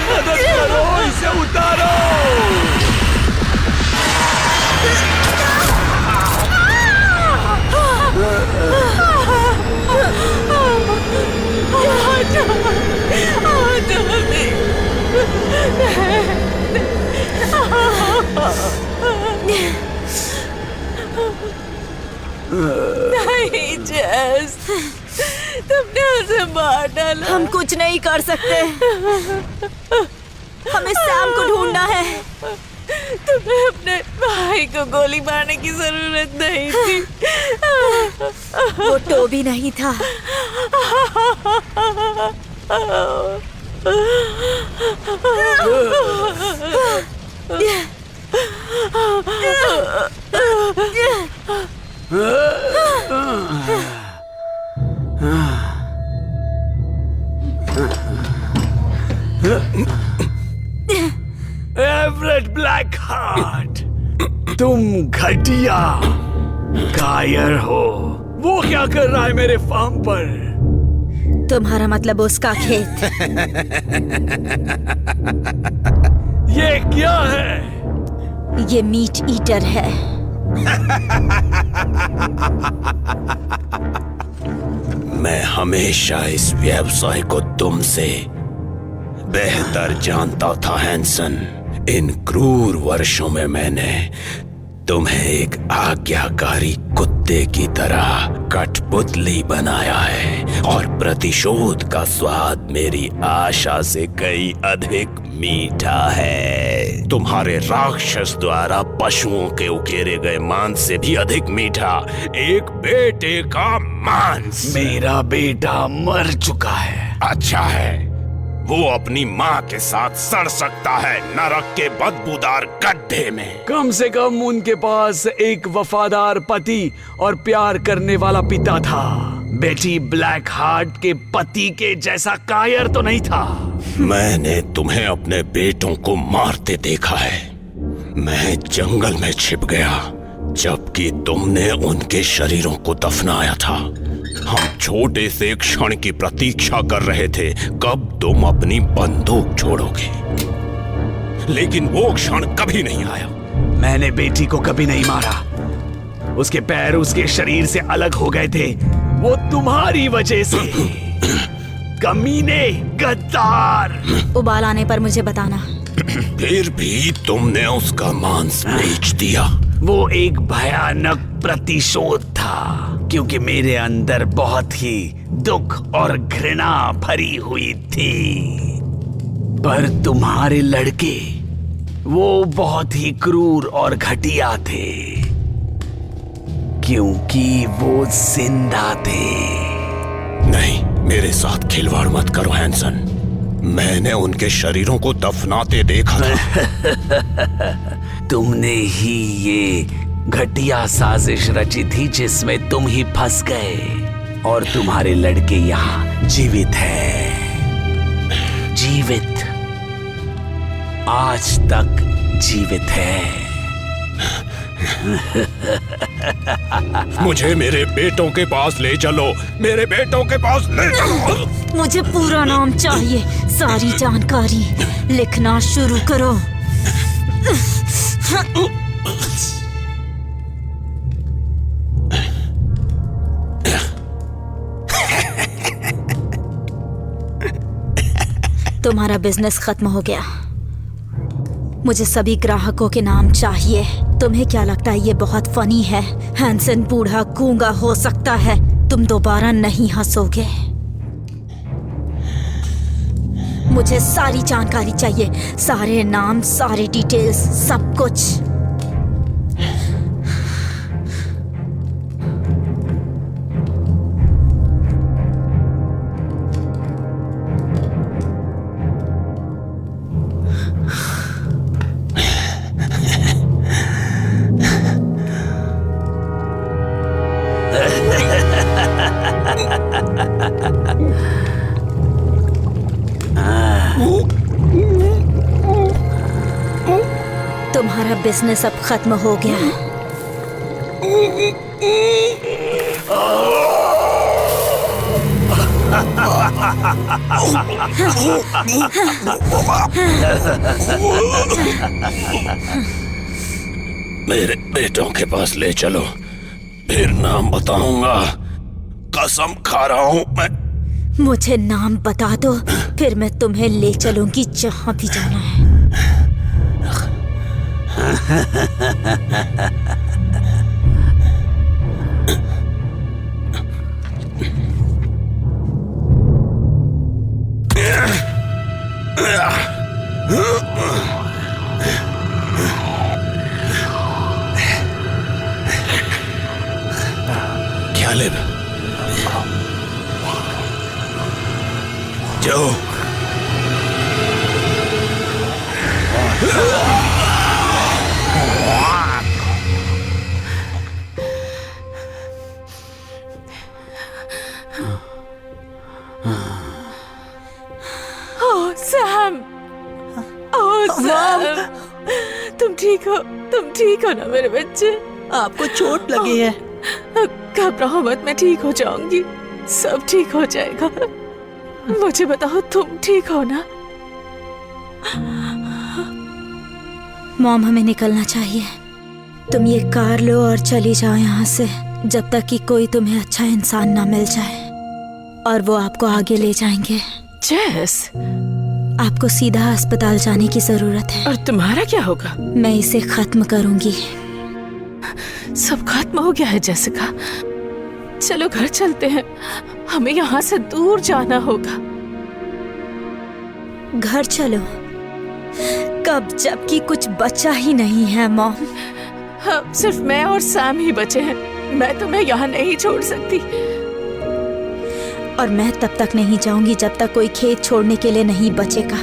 [SPEAKER 19] मदद करो, इसे उतारो।
[SPEAKER 16] नहीं जेस, तुमने उसे मार डाला।
[SPEAKER 18] हम कुछ नहीं कर सकते। हमें सैम को ढूंढना है।
[SPEAKER 16] तुम्हें अपने भाई को गोली मारने की जरूरत नहीं थी।
[SPEAKER 18] वो टोबी नहीं था।
[SPEAKER 19] एवरेट ब्लैक हार्ट, तुम घटिया कायर हो। वो क्या कर रहा है मेरे फार्म पर?
[SPEAKER 18] तुम्हारा मतलब उसका खेत।
[SPEAKER 19] ये क्या है?
[SPEAKER 18] ये मीट ईटर है।
[SPEAKER 14] मैं हमेशा इस व्यवसाय को तुमसे बेहतर जानता था हैंसन। इन क्रूर वर्षों में मैंने तुम्हें एक आज्ञाकारी कुत्ते की तरह कठपुतली बनाया है और प्रतिशोध का स्वाद मेरी आशा से कई अधिक मीठा है। तुम्हारे राक्षस द्वारा पशुओं के उकेरे गए मांस से भी अधिक मीठा एक बेटे का मांस।
[SPEAKER 19] मेरा बेटा मर चुका है।
[SPEAKER 14] अच्छा है, वो अपनी माँ के साथ सड़ सकता है नरक के बदबूदार गड्ढे में।
[SPEAKER 19] कम से कम उनके पास एक वफादार पति और प्यार करने वाला पिता था। बेटी ब्लैक हार्ट के पति के जैसा कायर तो नहीं था।
[SPEAKER 14] मैंने तुम्हें अपने बेटों को मारते देखा है। मैं जंगल में छिप गया जबकि तुमने उनके शरीरों को दफनाया था। हम छोटे से क्षण की प्रतीक्षा कर रहे थे कब तुम अपनी बंदूक छोड़ोगे, लेकिन वो क्षण कभी नहीं आया।
[SPEAKER 19] मैंने बेटी को कभी नहीं मारा। उसके पैर उसके शरीर से अलग हो गए थे। वो तुम्हारी वजह से। कमीने, गद्दार।
[SPEAKER 18] उबाल आने पर मुझे बताना।
[SPEAKER 14] फिर भी तुमने उसका मांस बेच दिया।
[SPEAKER 19] वो एक भयानक प्रतिशोध था क्योंकि मेरे अंदर बहुत ही दुख और घृणा भरी हुई थी। पर तुम्हारे लड़के वो बहुत ही क्रूर और घटिया थे क्योंकि वो जिंदा थे।
[SPEAKER 14] नहीं, मेरे साथ खिलवाड़ मत करो हैंसन। मैंने उनके शरीरों को दफनाते देखा था।
[SPEAKER 19] तुमने ही ये घटिया साजिश रची थी जिसमें तुम ही फंस गए और तुम्हारे लड़के यहाँ जीवित है। जीवित, आज तक जीवित है।
[SPEAKER 14] मुझे मेरे बेटों के पास ले चलो। मेरे बेटों के पास ले चलो।
[SPEAKER 18] मुझे पूरा नाम चाहिए, सारी जानकारी। लिखना शुरू करो। तुम्हारा बिजनेस खत्म हो गया। मुझे सभी ग्राहकों के नाम चाहिए। तुम्हें क्या लगता है ये बहुत फनी है? हैंसन बूढ़ा गूंगा हो सकता है। तुम दोबारा नहीं हंसोगे। मुझे सारी जानकारी चाहिए, सारे नाम, सारे डिटेल्स, सब कुछ। तुम्हारा बिजनेस अब खत्म हो गया।
[SPEAKER 14] मेरे बेटों के पास ले चलो, फिर नाम बताऊंगा। कसम खा रहा हूं मैं।
[SPEAKER 18] मुझे नाम बता दो, फिर मैं तुम्हें ले चलूंगी जहां भी जाना है।
[SPEAKER 14] कैलेब, जो
[SPEAKER 16] सैम, सैम, तुम ठीक हो? तुम ठीक हो ना मेरे बच्चे?
[SPEAKER 20] आपको चोट लगी है?
[SPEAKER 16] घबराओ मत, मैं ठीक हो जाऊंगी। सब ठीक हो जाएगा। मुझे बताओ, तुम ठीक हो ना?
[SPEAKER 18] मॉम, हमें निकलना चाहिए। तुम ये कार लो और चली जाओ यहाँ से, जब तक कि कोई तुम्हें अच्छा इंसान ना मिल जाए, और वो आपको आगे ले जाएंगे।
[SPEAKER 16] जेस,
[SPEAKER 18] आपको सीधा अस्पताल जाने की जरूरत है।
[SPEAKER 16] और तुम्हारा क्या होगा?
[SPEAKER 18] मैं इसे खत्म करूंगी।
[SPEAKER 16] सब खत्म हो गया है जेसिका। चलो घर चलते हैं, हमें यहाँ से दूर जाना होगा।
[SPEAKER 18] घर चलो? कब, जबकि कुछ बचा ही नहीं है मॉम।
[SPEAKER 16] हाँ, सिर्फ मैं और सैम ही बचे हैं। मैं तुम्हें यहाँ नहीं छोड़ सकती।
[SPEAKER 18] और मैं तब तक नहीं जाऊंगी जब तक कोई खेत छोड़ने के लिए नहीं बचेगा।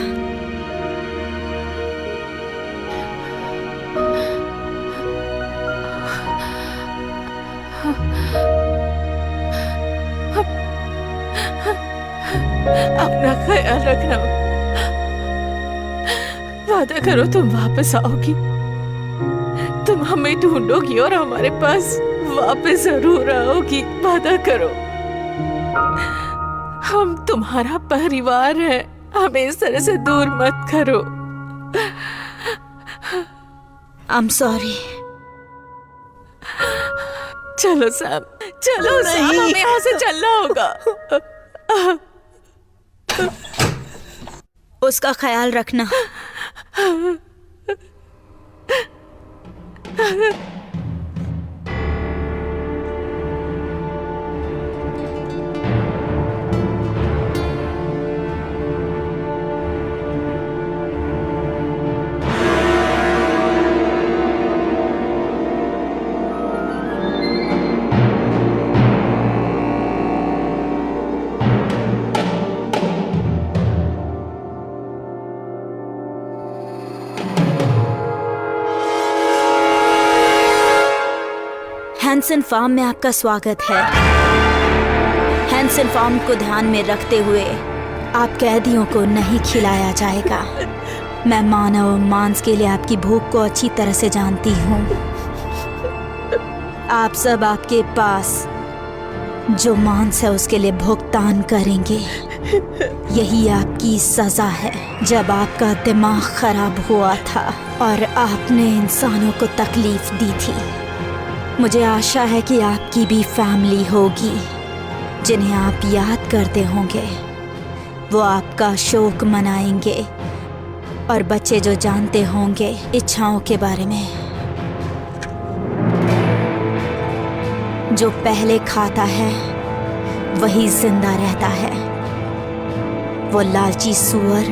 [SPEAKER 16] अपना ख्याल रखना। वादा करो तुम वापस आओगी। तुम हमें ढूंढोगी और हमारे पास वापस जरूर आओगी। वादा करो। हम तुम्हारा परिवार है, हमें इस तरह से दूर मत करो।
[SPEAKER 18] I'm sorry।
[SPEAKER 16] चलो सैम, चलो सैम, हमें यहाँ से चलना होगा।
[SPEAKER 18] उसका ख्याल रखना। हैंसन फार्म में आपका स्वागत है। हैंसन फार्म को ध्यान में रखते हुए आप कैदियों को नहीं खिलाया जाएगा। मैं मानव मांस के लिए आपकी भूख को अच्छी तरह से जानती हूँ। आप सब आपके पास जो मांस है उसके लिए भुगतान करेंगे। यही आपकी सजा है। जब आपका दिमाग खराब हुआ था और आपने इंसानों को तकलीफ दी थी, मुझे आशा है कि आपकी भी फैमिली होगी जिन्हें आप याद करते होंगे। वो आपका शोक मनाएंगे, और बच्चे जो जानते होंगे इच्छाओं के बारे में। जो पहले खाता है वही जिंदा रहता है। वो लालची सुअर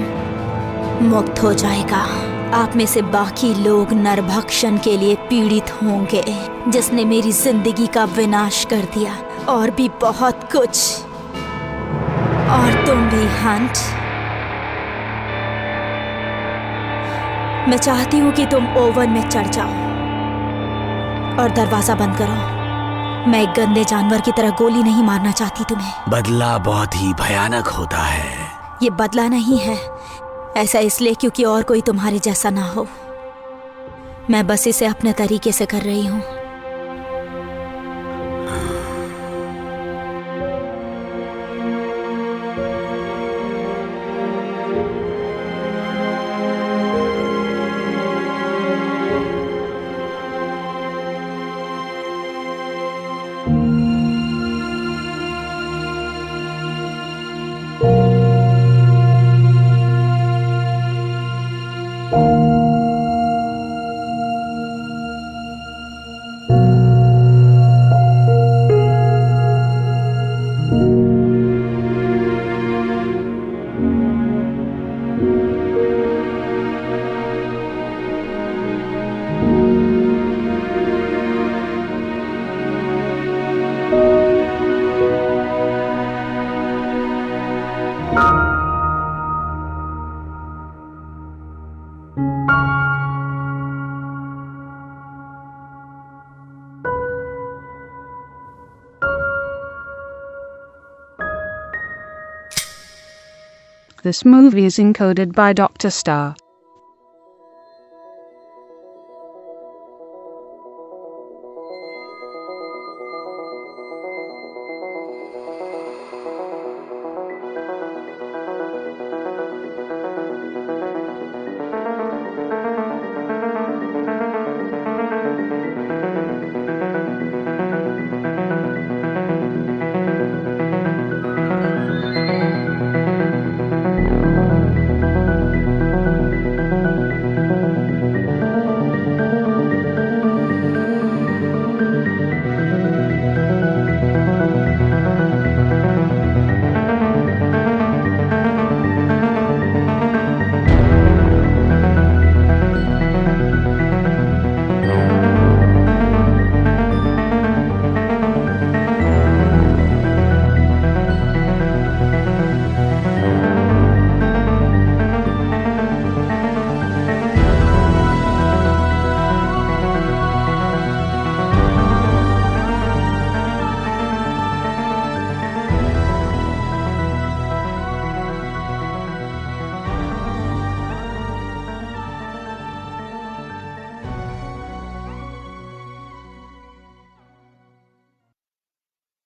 [SPEAKER 18] मुक्त हो जाएगा। आप में से बाकी लोग नरभक्षण के लिए पीड़ित होंगे, जिसने मेरी जिंदगी का विनाश कर दिया, और भी बहुत कुछ। और तुम भी हंट। मैं चाहती हूँ कि तुम ओवन में चढ़ जाओ और दरवाजा बंद करो। मैं एक गंदे जानवर की तरह गोली नहीं मारना चाहती तुम्हें।
[SPEAKER 17] बदला बहुत ही भयानक होता है।
[SPEAKER 18] ये बदला नहीं है, ऐसा इसलिए क्योंकि और कोई तुम्हारे जैसा ना हो। मैं बस इसे अपने तरीके से कर रही हूँ।
[SPEAKER 1] This movie is encoded by Dr. Star.